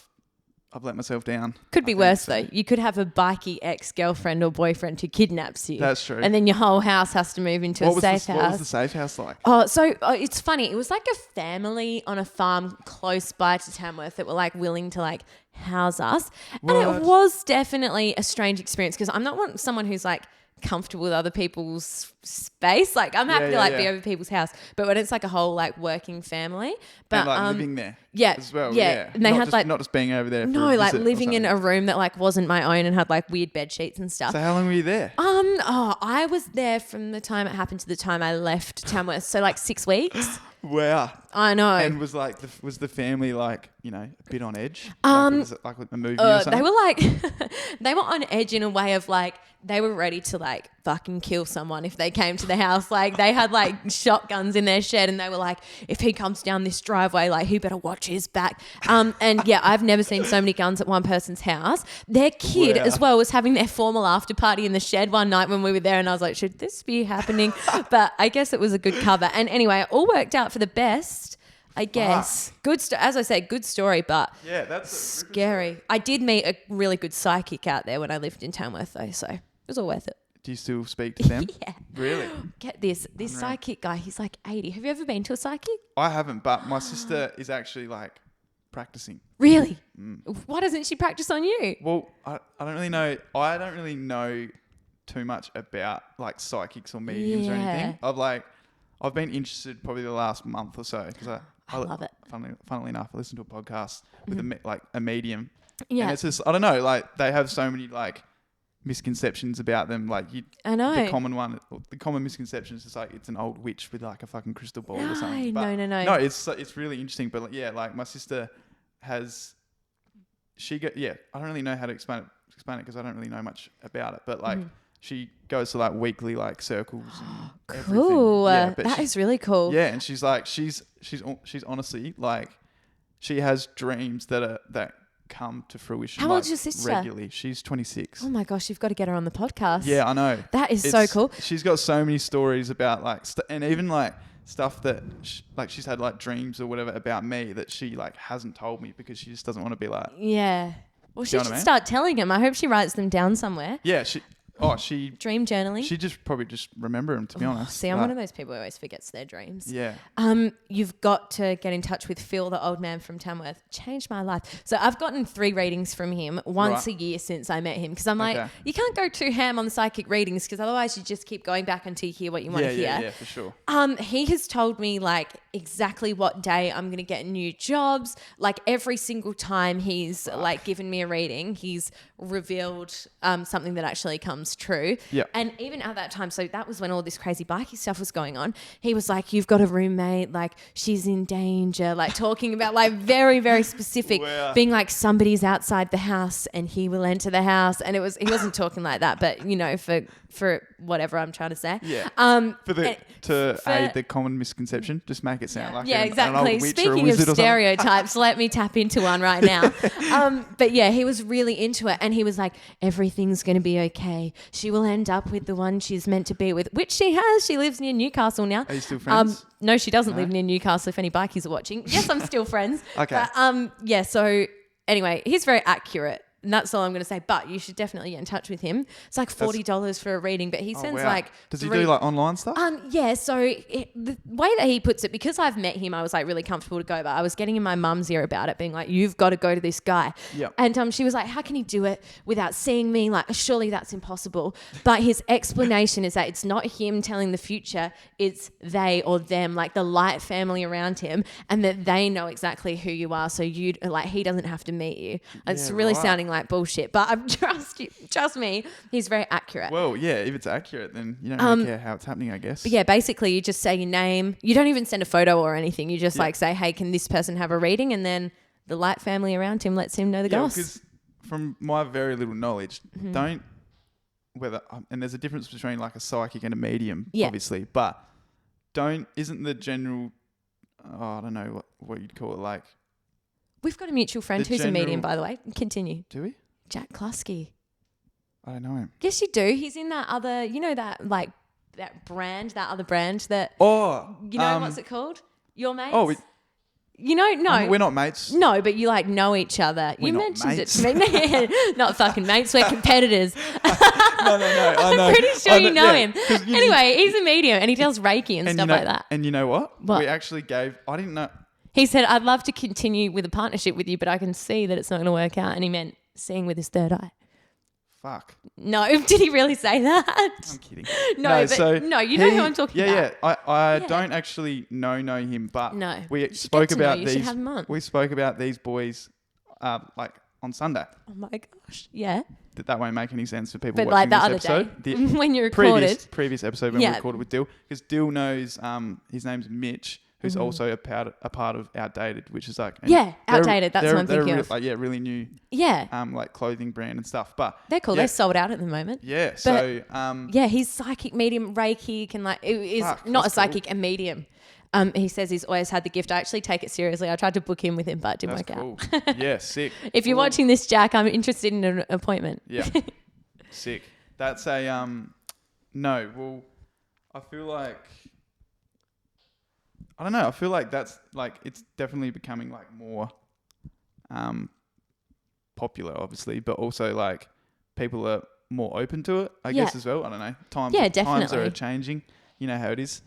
let myself down. Could be worse though. You could have a bikey ex-girlfriend or boyfriend who kidnaps you. That's true. And then your whole house has to move into a safe house. What was the safe house like? It's funny. It was like a family on a farm close by to Tamworth that were like willing to like house us. What? And it was definitely a strange experience because I'm not someone who's like comfortable with other people's space. Like I'm happy to be over people's house, but when it's like a whole like working family, but and like living there, as well, and they not just being over there. Living in a room that like wasn't my own and had like weird bed sheets and stuff. So how long were you there? I was there from the time it happened to the time I left Tamworth, so like 6 weeks. Wow. I know. And was the family like, a bit on edge? Was it like a movie or something? They were like, they were on edge in a way of like, they were ready to like fucking kill someone if they came to the house. Like they had like shotguns in their shed and they were like, if he comes down this driveway, like he better watch his back. And yeah, I've never seen so many guns at one person's house. Their kid as well was having their formal after party in the shed one night when we were there and I was like, should this be happening? But I guess it was a good cover. And anyway, it all worked out for the best. I guess. As I say, good story, but yeah, that's scary. I did meet a really good psychic out there when I lived in Tamworth though, so it was all worth it. Do you still speak to them? Yeah. Really? Get this psychic guy, he's like 80. Have you ever been to a psychic? I haven't, but my sister is actually like practicing. Really? Why doesn't she practice on you? Well, I don't really know. I don't really know too much about like psychics or mediums or anything. I've been interested probably the last month or so because I love it. Funnily enough, I listened to a podcast with a medium. Yeah. And it's just, I don't know, like they have so many like misconceptions about them. Like I know. The common misconception is just like it's an old witch with like a fucking crystal ball or something. No. No, it's really interesting. But like my sister has, I don't really know how to explain it because I don't really know much about it. But like she goes to like weekly like circles and everything. Cool. Yeah, that is really cool. Yeah, and she's like she's honestly like she has dreams that come to fruition. How old's your sister? Regularly. She's 26. Oh my gosh, you've got to get her on the podcast. Yeah, I know. That is so cool. She's got so many stories about like and even like stuff that she's had like dreams or whatever about me that she like hasn't told me because she just doesn't want to be like. Yeah. Well, she should start telling him. I hope she writes them down somewhere. Yeah, she dream journaling. She probably just remember them, to be honest. See, I'm one of those people who always forgets their dreams. Yeah. You've got to get in touch with Phil, the old man from Tamworth. Changed my life. So I've gotten 3 readings from him once a year since I met him because I'm like, you can't go too ham on the psychic readings because otherwise you just keep going back until you hear what you want to hear. Yeah, for sure. He has told me like exactly what day I'm going to get new jobs. Like every single time he's like given me a reading, he's revealed something that actually comes true. Yeah. And even at that time, so that was when all this crazy bikey stuff was going on. He was like, you've got a roommate, like she's in danger, like talking about like very, very specific, Wow. being like somebody's outside the house and he will enter the house. And he wasn't talking like that, but you know, for whatever I'm trying to say. Yeah. For Aid the common misconception, just make it sound like yeah, an exactly. old witch or a Speaking of wizard or something. stereotypes, let me tap into one right now. But yeah, he was really into it, and he was like, "Everything's going to be okay. She will end up with the one she's meant to be with," which she has. She lives near Newcastle now. Are you still friends? No, she doesn't No? live near Newcastle. If any bikies are watching, yes, I'm still friends. Okay. But, yeah. So anyway, he's very accurate. And that's all I'm going to say. But you should definitely get in touch with him. It's like $40 for a reading, but he sends wow. like Does he do like online stuff? Yeah, so the way that he puts it, because I've met him, I was like really comfortable to go, but I was getting in my mum's ear about it, being like, you've got to go to this guy. Yep. And she was like, how can he do it without seeing me? Like, surely that's impossible. But his explanation is that it's not him telling the future, it's they or them, like the light family around him, and that they know exactly who you are. So he doesn't have to meet you. It's really right. sounding like bullshit, but I trust me, he's very accurate. Well, yeah, if it's accurate, then you don't really care how it's happening, I guess. But yeah, basically you just say your name. You don't even send a photo or anything. You just like say, hey, can this person have a reading? And then the light family around him lets him know the goss. Because from my very little knowledge, Mm-hmm. and there's a difference between like a psychic and a medium, Yeah. obviously, but isn't the general, I don't know what you'd call it, like, We've got a mutual friend The who's a medium, general- by the way. Continue. do we? Jack Klusky. I don't know him. Yes, you do. He's in that other, you know, that other brand that, Oh, you know, what's it called? Your Mates? Oh, you know, no. we're not mates. No, but you like know each other. We're You not mentioned mates. it to me. Not fucking mates, we're competitors. No, I know. I'm pretty sure you know him. 'cause you- Anyway, he's a medium and he does Reiki and stuff you know, like that. And you know what? What? We actually I didn't know. He said, I'd love to continue with a partnership with you, but I can see that it's not going to work out. And he meant seeing with his third eye. Fuck. No, did he really say that? I'm kidding. No, but you know who I'm talking about. Yeah, I Yeah. don't actually know him, but No. we You should spoke get to know about you. You should these. have him on. We spoke about these boys, like on Sunday. Oh my gosh. Yeah. That won't make any sense for people But watching like the this other episode. day, when you recorded. Previous episode when Yeah. we recorded with Dill, because Dill knows his name's Mitch, who's also a part of Outdated, which is like Outdated. That's what I'm thinking of. Really new Yeah. like clothing brand and stuff. But They're cool. Yeah, They're sold out at the moment. yeah. So Yeah, he's psychic, medium, Reiki, can like, is Fuck, not a that's cool. psychic, a medium. He says he's always had the gift. I actually take it seriously. I tried to book him with him, but it didn't that's work cool. out. Yeah, sick. If you're Cool. watching this, Jack, I'm interested in an appointment. Yeah. Sick. That's a no, well, I feel like I don't know, I feel like that's like it's definitely becoming like more popular obviously, but also like people are more open to it, I guess as well. I don't know. Times are definitely. changing. You know how it is.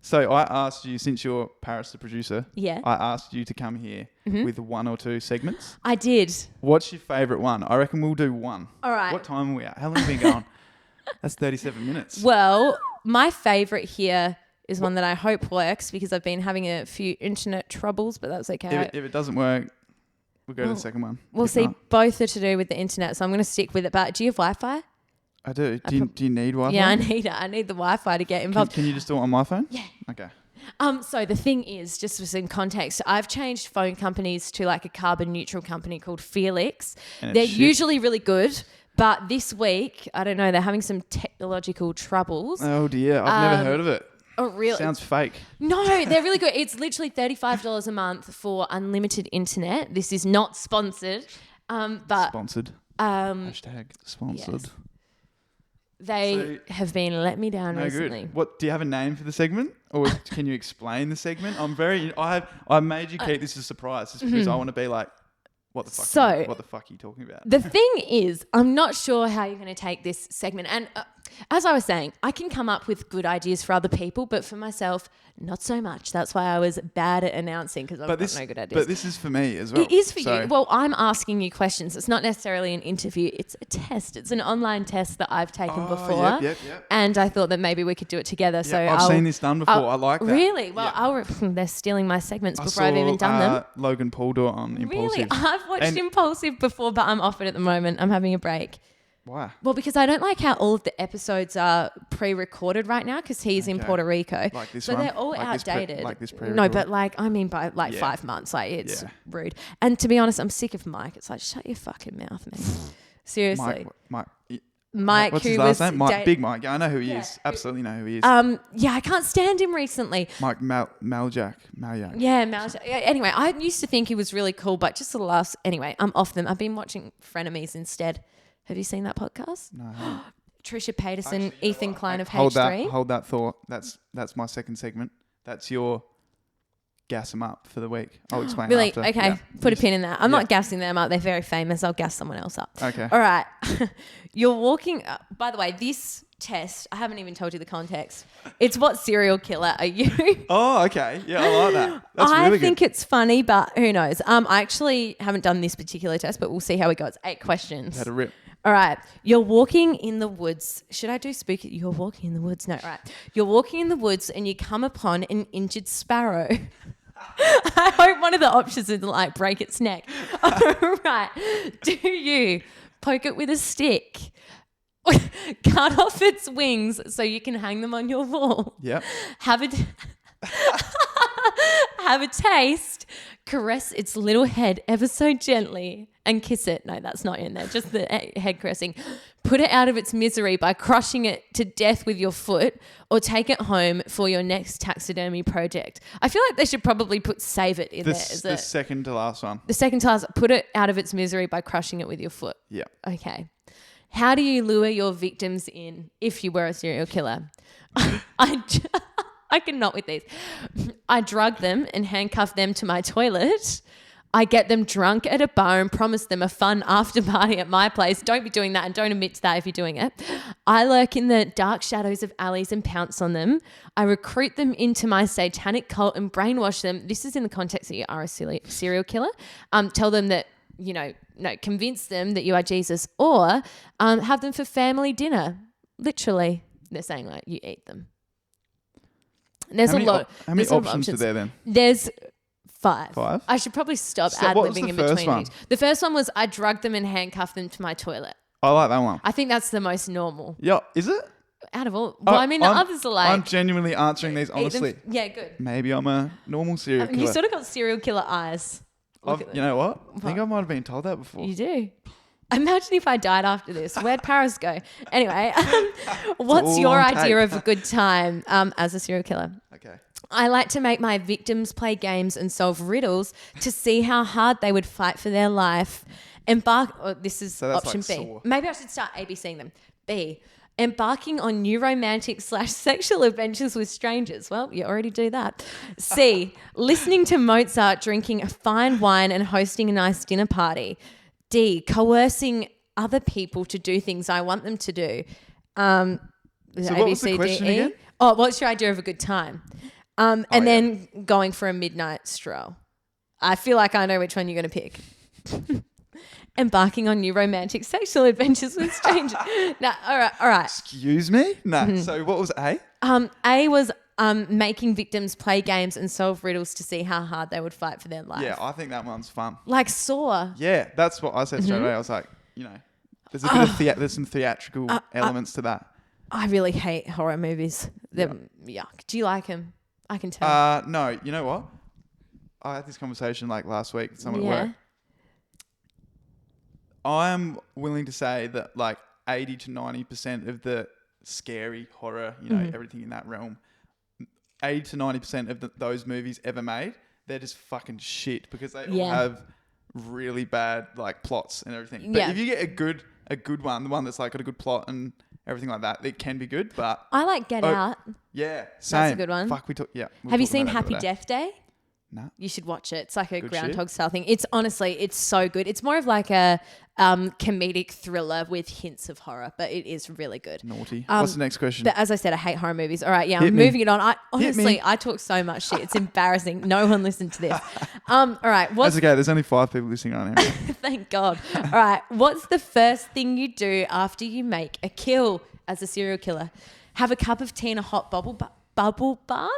So I asked you, since you're Paris the producer, Yeah. I asked you to come here with one or two segments. I did. What's your favourite one? I reckon we'll do one. All right. What time are we at? How long have we been going? That's 37 minutes. Well, my favorite here is one that I hope works because I've been having a few internet troubles, but that's okay. If it doesn't work, we'll go to the second one. We'll If see. not, Both are to do with the internet, so I'm going to stick with it. But do you have Wi-Fi? I do. Do you need Wi-Fi? Yeah, I need it. I need the Wi-Fi to get involved. Can you just do it on my phone? Yeah. Okay. So the thing is, just for some context, I've changed phone companies to like a carbon neutral company called Felix. And it's They're shit. usually really good, but this week, I don't know, they're having some technological troubles. Oh dear, I've never heard of it. Oh, really? Sounds fake. No, they're really good. It's literally $35 a month for unlimited internet. This is not sponsored, but Sponsored. Hashtag sponsored. yes. They have been let me down No recently. good. What do you have a name for the segment, or can you explain the segment? I made you keep this a surprise just because I want to be like, what the fuck? So- what the fuck are you talking about? The thing is, I'm not sure how you're going to take this segment. And as I was saying, I can come up with good ideas for other people, but for myself, not so much. That's why I was bad at announcing because I've got no good ideas. But this is for me as well. It is for you. Well, I'm asking you questions. It's not necessarily an interview. It's a test. It's an online test that I've taken before. Yep. And I thought that maybe we could do it together. So I've seen this done before. I like that. Really? Well, they're stealing my segments before I've even done them. Logan Paul do it on Impulsive. Really? I've watched Impulsive before, but I'm off it at the moment. I'm having a break. Why? Well, because I don't like how all of the episodes are pre-recorded right now because he's in Puerto Rico. Like this so one? they're all Like outdated. this no, but by 5 months. Like it's rude. And to be honest, I'm sick of Mike. It's like, shut your fucking mouth, man. Seriously. Mike, what's who his last was name? Big Mike. Yeah, I know who he is. Absolutely know who he is. I can't stand him recently. Mike Maljak. Yeah, Maljak. Anyway, I used to think he was really cool, but just for the last... Anyway, I'm off them. I've been watching Frenemies instead. Have you seen that podcast? No. Trisha Paytas, Ethan Klein of Hold H3. Hold that thought. That's my second segment. That's your gas them up for the week. I'll explain Really? after. Okay. Yeah. Put a pin in that. I'm not gassing them up. They're very famous. I'll gas someone else up. Okay. All right. You're walking... by the way, this test, I haven't even told you the context. It's what serial killer are you? Oh, okay. Yeah, I like that. That's really good. I think it's funny, but who knows? I actually haven't done this particular test, but we'll see how it goes. 8 questions. Had a rip. All right. You're walking in the woods. Should I do spooky? You're walking in the woods. No, right. You're walking in the woods and you come upon an injured sparrow. I hope one of the options isn't like break its neck. All right. Do you poke it with a stick? Cut off its wings so you can hang them on your wall? Yep. Have a taste, caress its little head ever so gently and kiss it. No, that's not in there, just the head caressing. Put it out of its misery by crushing it to death with your foot or take it home for your next taxidermy project. I feel like they should probably save it in there. The second to last one. The second to last, put it out of its misery by crushing it with your foot. Yeah. Okay. How do you lure your victims in if you were a serial killer? I cannot with these. I drug them and handcuff them to my toilet. I get them drunk at a bar and promise them a fun after party at my place. Don't be doing that and don't admit to that if you're doing it. I lurk in the dark shadows of alleys and pounce on them. I recruit them into my satanic cult and brainwash them. This is in the context that you are a serial killer. Tell them that, convince them that you are Jesus or have them for family dinner. Literally, they're saying like you eat them. There's a lot. How many options are there then? There's 5. 5? I should probably stop What was ad-libbing the in first between one? each. The first one was I drugged them and handcuffed them to my toilet. I like that one. I think that's the most normal. Yeah, is it? Out of all. Well, the others are like... I'm genuinely answering these honestly. Yeah, good. Maybe I'm a normal serial killer. You sort of got serial killer eyes. You know what? I think I might have been told that before. You do. Imagine if I died after this. Where'd Paris go? Anyway, what's your idea of a good time as a serial killer? Okay. I like to make my victims play games and solve riddles to see how hard they would fight for their life. This is option like B. Saw. Maybe I should start ABCing them. B, embarking on new romantic / sexual adventures with strangers. Well, you already do that. C, listening to Mozart, drinking fine wine and hosting a nice dinner party. D, coercing other people to do things I want them to do. So what was the question again? Oh, what's your idea of a good time? Then going for a midnight stroll. I feel like I know which one you're going to pick. Embarking on new romantic sexual adventures with strangers. No, all right. Excuse me? No. Mm-hmm. So what was A? A was making victims play games and solve riddles to see how hard they would fight for their life. Yeah, I think that one's fun. Like Saw. Yeah, that's what I said straight away. I was like, there's a bit of there's some theatrical elements to that. I really hate horror movies. They're yuck. Do you like them? I can tell. No, you know what? I had this conversation like last week with someone at work. I'm willing to say that like 80 to 90% of the scary horror, everything in that realm, 80 to 90% of those movies ever made, they're just fucking shit because they all have really bad like plots and everything. But if you get a good one, the one that's like got a good plot and everything like that, it can be good. But I like Get Out. Yeah, same. That's a good one. Fuck, Have you seen Happy Death Day? No. You should watch it. It's like a Good Groundhog style thing. It's honestly, it's so good. It's more of like a comedic thriller with hints of horror, but it is really good. Naughty. What's the next question? But as I said, I hate horror movies. All right, yeah, Hit I'm me. moving it on. I Hit me. honestly, I talk so much shit. It's embarrassing. No one listened to this. All right, what's That's okay. There's only 5 people listening right now. thank God. All right, what's the first thing you do after you make a kill as a serial killer? Have a cup of tea in a hot bubble bath?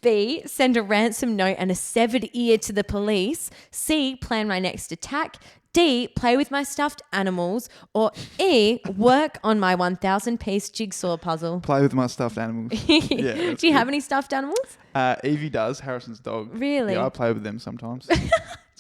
B, send a ransom note and a severed ear to the police? C, plan my next attack? D, play with my stuffed animals? Or E, work on my 1,000-piece jigsaw puzzle? Play with my stuffed animals. Yeah, that's Do you have good. any stuffed animals? Evie does, Harrison's dog. Really? Yeah, I play with them sometimes.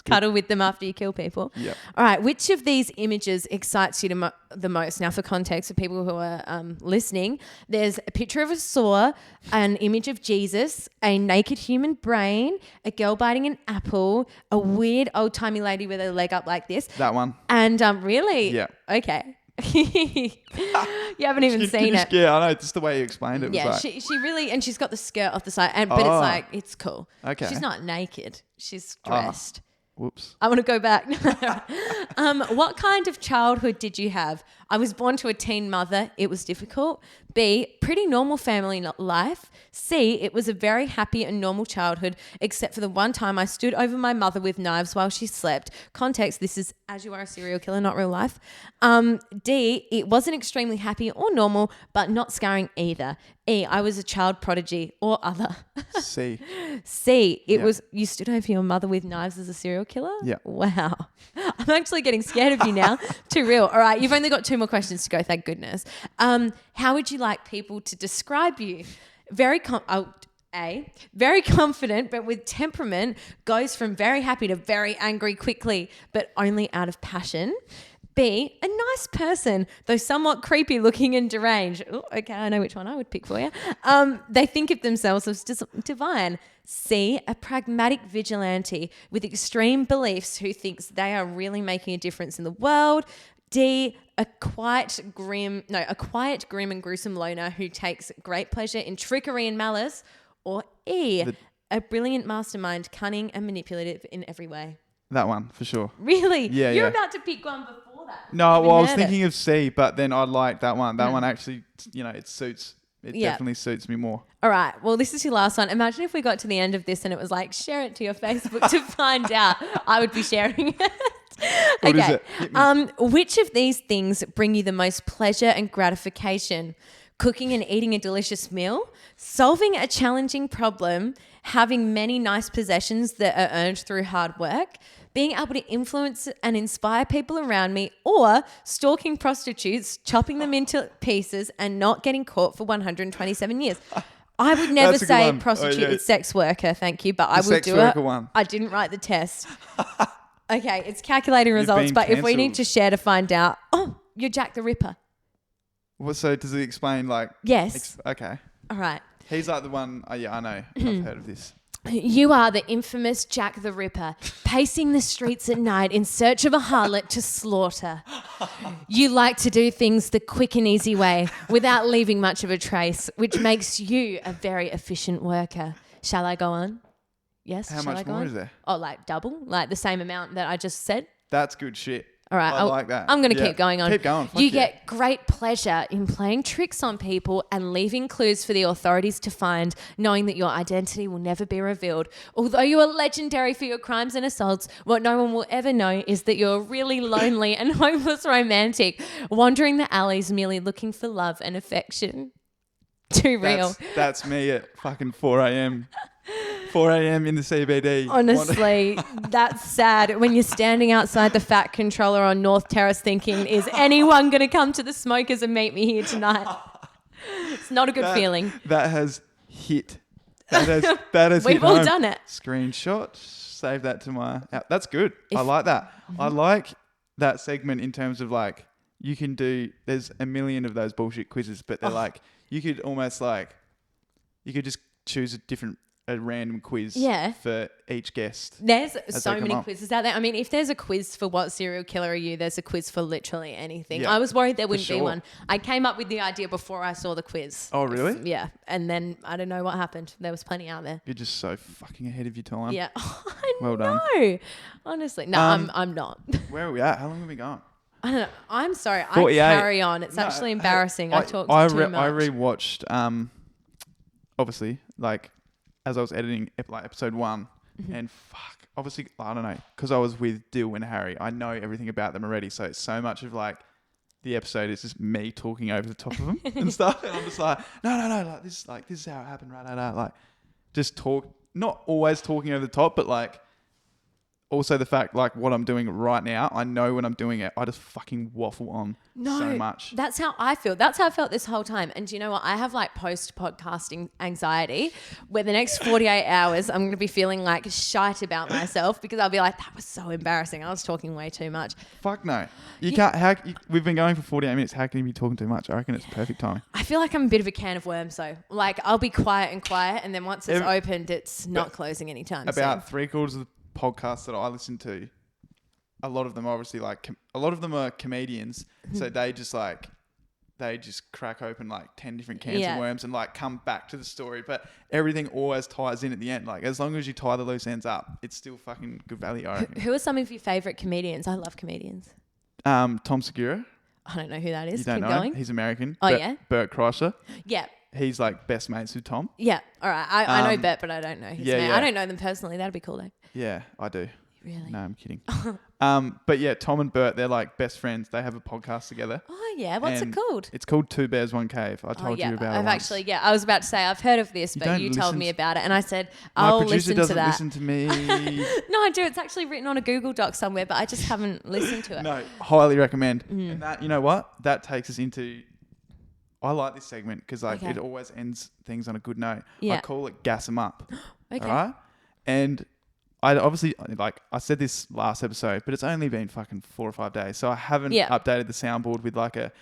Cuddle with them after you kill people? Yep. All right, which of these images excites you the most? Now, for context, for people who are listening, there's a picture of a saw, an image of Jesus, a naked human brain, a girl biting an apple, a weird old-timey lady with her leg up like this. That one. And really? Yeah. Okay. You haven't even seen it. Yeah, I know. Just the way you explained it. Yeah, was like, she really, and she's got the skirt off the side, but it's Oh. like, it's cool. Okay. She's not naked. She's dressed. whoops. I want to go back. What kind of childhood did you have? I was born to a teen mother. It was difficult. B, pretty normal family life. C, it was a very happy and normal childhood, except for the one time I stood over my mother with knives while she slept. Context, this is as you are a serial killer, not real life. D, it wasn't extremely happy or normal, but not scarring either. E, I was a child prodigy or other. C. C, it Yeah. was you stood over your mother with knives as a serial killer? Yeah. Wow. I'm actually getting scared of you now. Too real. All right, you've only got 2 more questions to go, thank goodness. How would you like people to describe you? Very confident, but with temperament, goes from very happy to very angry quickly, but only out of passion. B, a nice person, though somewhat creepy looking and deranged. Ooh, okay, I know which one I would pick for you. They think of themselves as divine. C, a pragmatic vigilante with extreme beliefs who thinks they are really making a difference in the world. D, a quiet, grim, and gruesome loner who takes great pleasure in trickery and malice. Or E, a brilliant mastermind, cunning and manipulative in every way. That one, for sure. Really? Yeah, You're yeah. about to pick one before that. No, You well, I was heard it. thinking of C, but then I like that one. That one actually, it suits. It Yeah. definitely suits me more. All right. Well, this is your last one. Imagine if we got to the end of this and it was like, share it to your Facebook to find out. I would be sharing it. What is Okay. it? Hit me. Which of these things bring you the most pleasure and gratification? Cooking and eating a delicious meal, solving a challenging problem, having many nice possessions that are earned through hard work, being able to influence and inspire people around me, or stalking prostitutes, chopping them into pieces and not getting caught for 127 years. I would never That's a good say one. prostitute, Oh, yeah. it's sex worker, thank you, but I The would sex do worker it. one. I didn't write the test. Okay, it's calculating results, been but if we need cancelled. to share to find out, oh, you're Jack the Ripper. Well, so does it explain like? Yes. Okay. All right. He's like the one. Oh yeah, I know. I've heard of this. You are the infamous Jack the Ripper, pacing the streets at night in search of a harlot to slaughter. You like to do things the quick and easy way without leaving much of a trace, which makes you a very efficient worker. Shall I go on? Yes? How Shall I much go more on? is there? Oh, like double? Like the same amount that I just said? That's good shit. All right, I like that. I'm going to Yeah. keep going on. Keep going. Fuck You yeah. get great pleasure in playing tricks on people and leaving clues for the authorities to find, knowing that your identity will never be revealed. Although you are legendary for your crimes and assaults, what no one will ever know is that you're a really lonely and hopeless romantic, wandering the alleys merely looking for love and affection. Too real. That's me at fucking 4 a.m. 4 a.m. in the CBD. Honestly, that's sad when you're standing outside the fat controller on North Terrace thinking, is anyone going to come to the smokers and meet me here tonight? It's not a good feeling. That has hit. That has We've hit all home. done it. Screenshot. Save that to my... That's good. I like that. I like that segment in terms of like, you can do... There's a million of those bullshit quizzes, but they're like, you could almost like... You could just choose a random quiz Yeah. for each guest. There's they so come many up. quizzes out there. I mean, if there's a quiz for what serial killer are you, there's a quiz for literally anything. Yeah, I was worried there wouldn't be sure. one. I came up with the idea before I saw the quiz. Oh, really? Yeah. And then I don't know what happened. There was plenty out there. You're just so fucking ahead of your time. Yeah. I Well done. know. Honestly. No, I'm not. Where are we at? How long have we gone? I don't know. I'm sorry. I 48. carry on. It's No, actually embarrassing. I talk I too much. I rewatched, obviously, like, as I was editing episode 1, and fuck, obviously, I don't know, because I was with Dill and Harry, I know everything about them already, so it's so much of, like, the episode is just me talking over the top of them and stuff, and I'm just like, no, like, this is how it happened, right, like, just talk, not always talking over the top, but, like, also the fact, like, what I'm doing right now, I know when I'm doing it, I just fucking waffle on so much. That's how I feel. That's how I felt this whole time. And do you know what? I have like post-podcasting anxiety where the next 48 hours I'm going to be feeling like shite about myself because I'll be like, that was so embarrassing. I was talking way too much. Fuck no. You can't, we've been going for 48 minutes. How can you be talking too much? I reckon it's perfect timing. I feel like I'm a bit of a can of worms though. Like I'll be quiet, and then once it's opened, it's not closing anytime soon. About 3/4 of the podcasts that I listen to, a lot of them obviously like a lot of them are comedians, so they just crack open like 10 different cans of worms and like come back to the story, but everything always ties in at the end. Like as long as you tie the loose ends up, it's still fucking good value, I reckon. Who are some of your favorite comedians? I love comedians. Tom Segura. I don't know who that is. You don't Keep know going. him? He's American. Oh, yeah? Bert Kreischer. Yeah. He's like best mates with Tom. Yeah. All right. I know Bert, but I don't know his name. yeah. I don't know them personally. That'd be cool though. Yeah, I do. Really? No, I'm kidding. But yeah, Tom and Bert, they're like best friends. They have a podcast together. Oh yeah. What's it And called? It's called Two Bears, One Cave. I told you about it I've once. actually, I was about to say I've heard of this, but don't you told listen me to- about it, and I said My I'll producer listen to doesn't that. listen to me. No, I do. It's actually written on a Google Doc somewhere, but I just haven't listened to it. No, highly recommend. And that, you know what? That takes us into. I like this segment because like Okay. it always ends things on a good note. Yeah. I call it gas 'em up. Okay. All right. And I obviously like I said this last episode, but it's only been fucking 4 or 5 days, so I haven't updated the soundboard with like a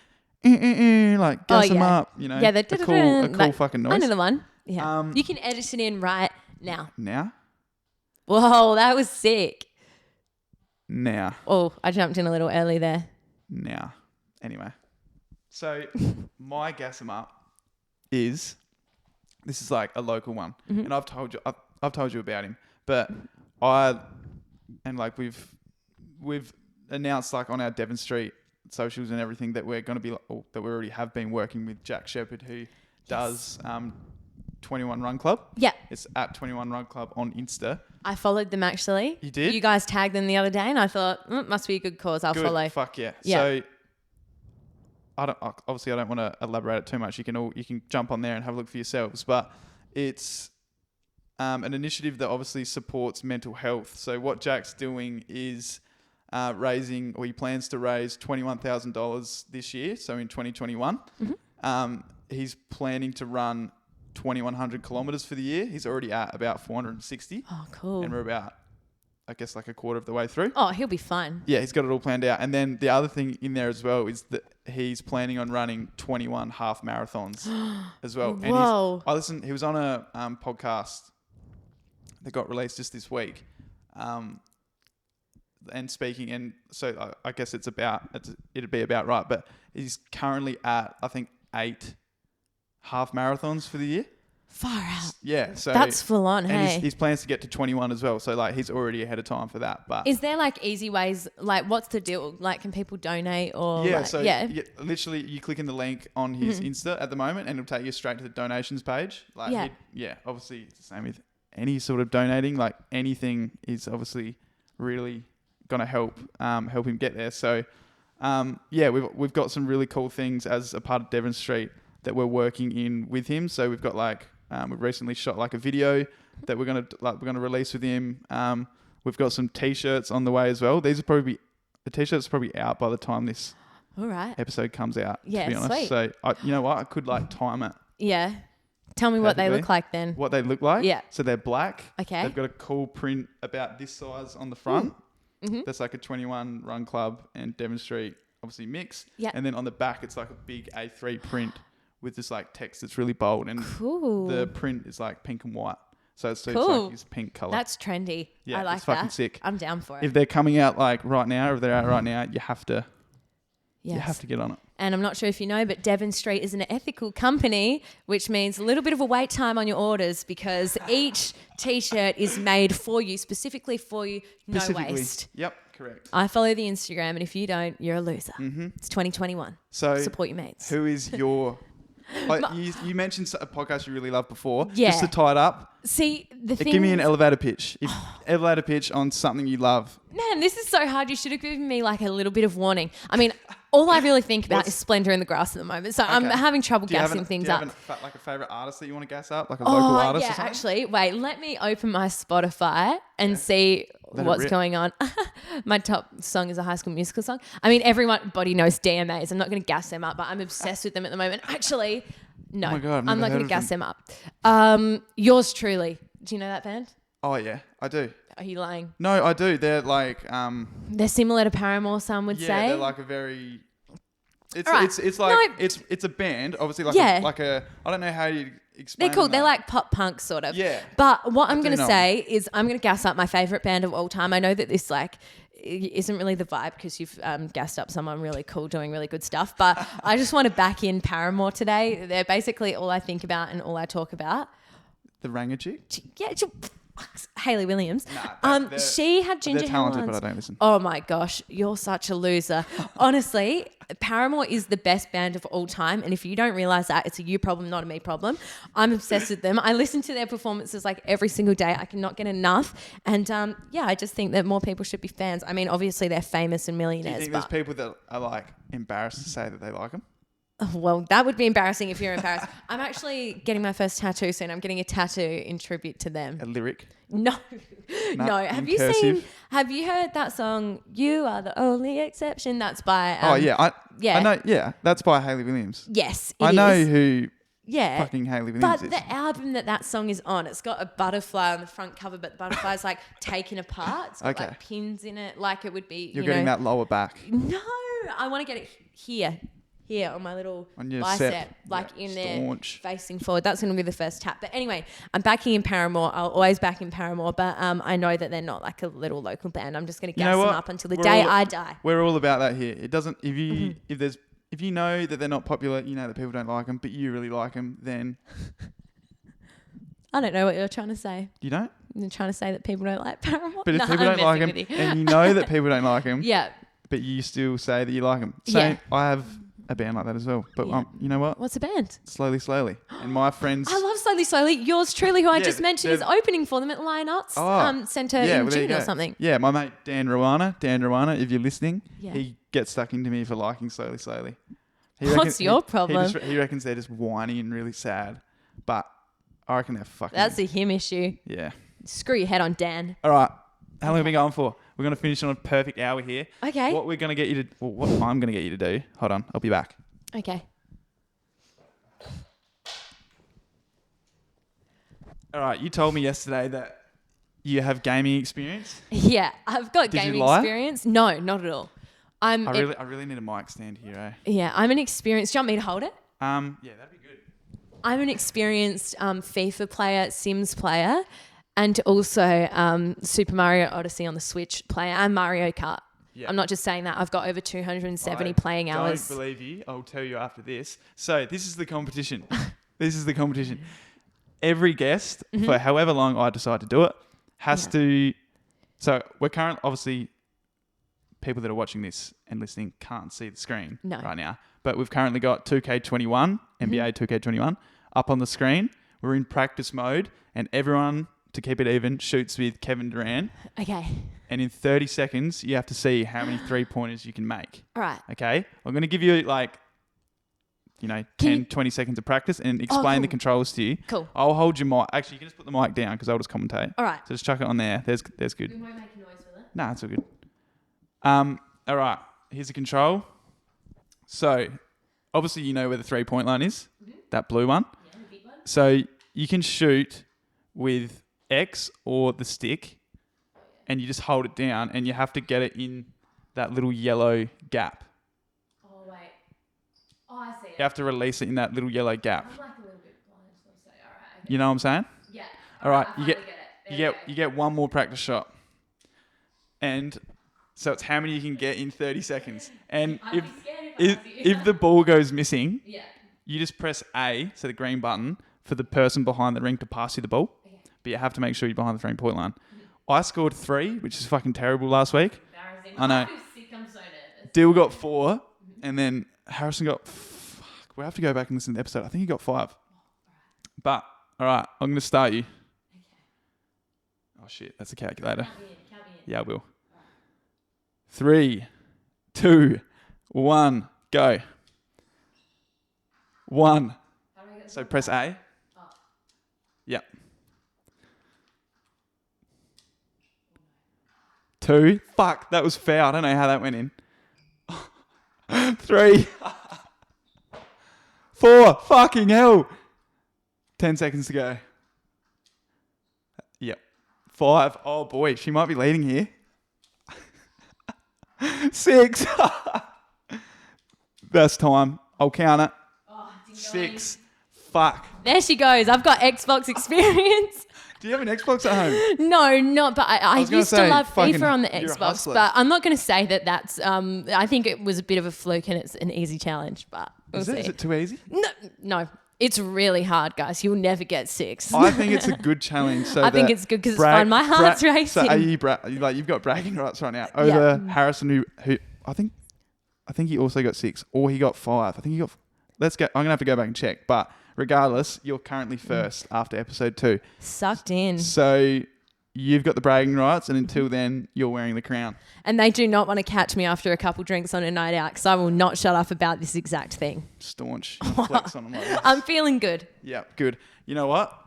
like gas 'em up. You know, Yeah, a cool fucking noise. I know the one. Yeah. You can edit it in right now. Now. Whoa, that was sick. Now. Oh, I jumped in a little early there. Now. Anyway. So my gas 'em up is this is like a local one. And I've told you about him. But we've announced like on our Devon Street socials and everything that we're going to be that we already have been working with Jack Shepherd, who does 21 Run Club. Yeah. It's at 21 Run Club on Insta. I followed them actually. You did? You guys tagged them the other day, and I thought, must be a good cause. I'll Good. follow. Fuck yeah. Yeah. So I don't want to elaborate it too much. You can jump on there and have a look for yourselves. But it's an initiative that obviously supports mental health. So what Jack's doing is he plans to raise $21,000 this year. So in 2021, he's planning to run 2,100 kilometers for the year. He's already at about 460. Oh, cool. And we're about, I guess, like a quarter of the way through. Oh, he'll be fun. Yeah, he's got it all planned out. And then the other thing in there as well is that he's planning on running 21 half marathons as well. Whoa. And he was on a podcast that got released just this week and speaking. And so I guess it'd be about right. But he's currently at, I think, 8 half marathons for the year. Far out. Yeah, so That's full on, and hey. his plans to get to 21 as well. So like he's already ahead of time for that. But Is there like easy ways? Like, what's the deal? Like, can people donate or? yeah, like, so yeah. literally you click in the link on his Insta at the moment, and it'll take you straight to the donations page. Like, obviously it's the same with any sort of donating. Like anything is obviously really gonna help him get there. So we've got some really cool things as a part of Devon Street that we're working in with him. So we've got like we've recently shot like a video that we're gonna release with him. We've got some t-shirts on the way as well. The t-shirts are probably out by the time this All right. episode comes out. Yeah, to be honest. sweet. So you know what? I could like time it. Yeah. Tell me what they perfectly. look like then. What they look like? Yeah. So they're black. Okay. They've got a cool print about this size on the front. That's like a 21 Run Club and Devon Street obviously mix. Yeah. And then on the back it's like a big A3 print with this like text that's really bold, and Cool. the print is like pink and white. So it's Cool. like this pink color. That's trendy. Yeah, I like it's fucking that. sick. I'm down for it. If they're coming out like right now, or if they're out right now, you have to Yes. get on it. And I'm not sure if you know, but Devon Street is an ethical company, which means a little bit of a wait time on your orders because each T-shirt is made for you, specifically for you, no waste. Yep, correct. I follow the Instagram, and if you don't, you're a loser. It's 2021. So support your mates. Who is your... Like you mentioned a podcast you really loved before. Yeah. Just to tie it up, See, the thing give me an is- elevator pitch. Elevator pitch on something you love. Man, this is so hard. You should have given me like a little bit of warning. I mean, all I really think about is Splendor in the Grass at the moment. So I'm Okay. having trouble Do you have gassing things do you up. have like a favorite artist that you want to gas up? Like a local artist or yeah, something? actually. Wait, let me open my Spotify and see Let it what's rip. going on. My top song is a High School Musical song. I mean, everybody knows DMAs. I'm not going to gas them up, but I'm obsessed with them at the moment. Actually, no, Oh my God, I've I'm never not going heard to of gas them. them up. Yours truly. Do you know that band? Oh, yeah, I do. Are you lying? No, I do. They're like... They're similar to Paramore, some would yeah, say. they're like a very... It's All right. it's like No. it's a band, obviously like Yeah. like a I don't know how you explain. They're cool. that. They're like pop punk sort of. Yeah. But what I'm do going to know. say is I'm going to gas up my favorite band of all time. I know that this like isn't really the vibe because you've gassed up someone really cool doing really good stuff. But I just want to back in Paramore today. They're basically all I think about and all I talk about. the Rangachick. Yeah, Hayley Williams. they're- She had ginger They're hair talented, once. but I don't listen. Oh my gosh, you're such a loser. Honestly, Paramore is the best band of all time. And if you don't realize that, it's a you problem, not a me problem. I'm obsessed with them. I listen to their performances like every single day. I cannot get enough. And yeah, I just think that more people should be fans. I mean, obviously they're famous and Do you millionaires. think there's people that are like embarrassed to say that they like them? Well, that would be embarrassing if you're embarrassed. I'm actually getting my first tattoo soon. I'm getting a tattoo in tribute to them. A lyric? No, No, no. in Have you cursive? have you heard that song, You Are the Only Exception? That's by... Oh yeah, yeah. I know. Yeah, that's by Hayley Williams. Yes, I it know is. who Yeah. fucking Hayley Williams But is. the album that song is on, it's got a butterfly on the front cover, but the butterfly's like taken apart. It's got Okay. like pins in it, like it would be. You're you getting know, that lower back. No, I want to get it here on my little On your bicep, sep. like Yeah, in there, staunch. facing forward. That's going to be the first tap. But anyway, I'm backing in Paramore. I'll always back in Paramore, but I know that they're not like a little local band. I'm just going to You gas know them what? up until the We're day all- I die. We're all about that here. It doesn't. If you Mm-hmm. if you know that they're not popular, you know that people don't like them, but you really like them, then I don't know what you're trying to say. you don't. You're trying to say that people don't like Paramore? But if No, people I'm don't like them, messing with you. and you know that people don't like them, Yeah. but you still say that you like them. So Yeah. I have a band like that as well. But Yeah. you know what? What's the band? Slowly, slowly. And my friends. I love Slowly Slowly. Yours truly, who I Yeah, just mentioned, is they're- opening for them at Lion Arts Centre in well, there you June or go. something. Yeah, my mate Dan Rwana, if you're listening, Yeah. he gets stuck into me for liking Slowly, Slowly. He What's your problem? He reckons they're just whiny and really sad, but I reckon they're fucking. That's a him issue. yeah. Screw your head on, Dan. All right. How long have we been going for? We're going to finish on a perfect hour here. Okay. What we're going to get you to, well, what I'm going to get you to do. Hold on, I'll be back. Okay. All right. You told me yesterday that you have gaming experience. Yeah, I've got Did you gaming lie? experience. No, not at all. I really need a mic stand here, eh? Yeah, I'm an experienced. Do you want me to hold it? Yeah, that'd be good. I'm an experienced FIFA player, Sims player, and also Super Mario Odyssey on the Switch player and Mario Kart. Yeah. I'm not just saying that. I've got over 270 I playing hours. don't believe you. I'll tell you after this. So this is the competition. This is the competition. Every guest, Mm-hmm. for however long I decide to do it, has to... So we're currently... Obviously, people that are watching this and listening can't see the screen No. right now. But we've currently got 2K21, NBA 2K21, up on the screen. We're in practice mode. And everyone, to keep it even, shoots with Kevin Durant. Okay. And in 30 seconds, you have to see how many three-pointers you can make. All right. Okay? I'm going to give you 10, you- 20 seconds of practice and explain cool. the controls to you. Cool. I'll hold your mic. Actually, you can just put the mic down because I'll just commentate. All right. So just chuck it on there. There's good. We won't make a noise with it. Nah, it's all good. All right. Here's the control. So, obviously, you know where the three-point line is. That blue one. Yeah, the big one. So, you can shoot with X or the stick and you just hold it down and you have to get it in that little yellow gap. Oh, wait. Oh, I see it. You have to release it in that little yellow gap. I'm like a little bit blind, so I'll say, all right. You know what I'm saying? Yeah. All right, I you get finally it. you get one more practice shot. And so it's how many you can get in 30 seconds. And I'd if be scared if the ball goes missing, Yeah. you just press A, so the green button, for the person behind the ring to pass you the ball. Okay. But you have to make sure you're behind the 3-point line. I scored 3, which is fucking terrible last week. Embarrassing. I know. I feel sick. I'm so nervous. Dill got 4, and then Harrison got... We'll have to go back and listen to the episode. I think he got 5. But, all right, I'm going to start you. Okay. Oh, shit, that's a calculator. Count me in. Yeah, I will. 3, 2, 1, go. 1. How do I get So press A. Oh. Yep. 2. Fuck, that was foul. I don't know how that went in. 3. 4. Fucking hell. 10 seconds to go. Yep. 5. Oh boy, she might be leading here. 6. Best time. I'll count it. Oh, it didn't go in. 6. Fuck. There she goes. I've got Xbox experience. Do you have an Xbox at home? No, not. But I was gonna used to say, love fucking, FIFA on the you're a Xbox. hustler. But I'm not going to say that that's. I think it was a bit of a fluke and it's an easy challenge. But we'll see. Is it too easy? No, it's really hard, guys. You'll never get 6. I think it's a good challenge. So I think that it's good 'cause it's fun. My heart's racing. So are you like you've got bragging rights right now over Harrison, who I think he also got 6 or he got 5. I think he got. Let's go. I'm gonna have to go back and check. But regardless, you're currently first after episode 2. Sucked in. So you've got the bragging rights, and until then, you're wearing the crown. And they do not want to catch me after a couple drinks on a night out because I will not shut up about this exact thing. Staunch. You flex on them like this. I'm feeling good. Yeah, good. You know what?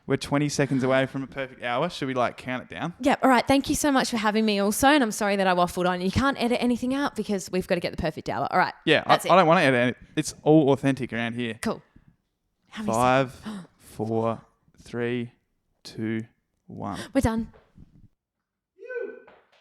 We're 20 seconds away from a perfect hour. Should we count it down? Yeah, all right. Thank you so much for having me also. And I'm sorry that I waffled on. You can't edit anything out because we've got to get the perfect hour. All right. Yeah, That's I it. don't want to edit it. It's all authentic around here. Cool. How many 5, 4, 3, 2, 1. We're done.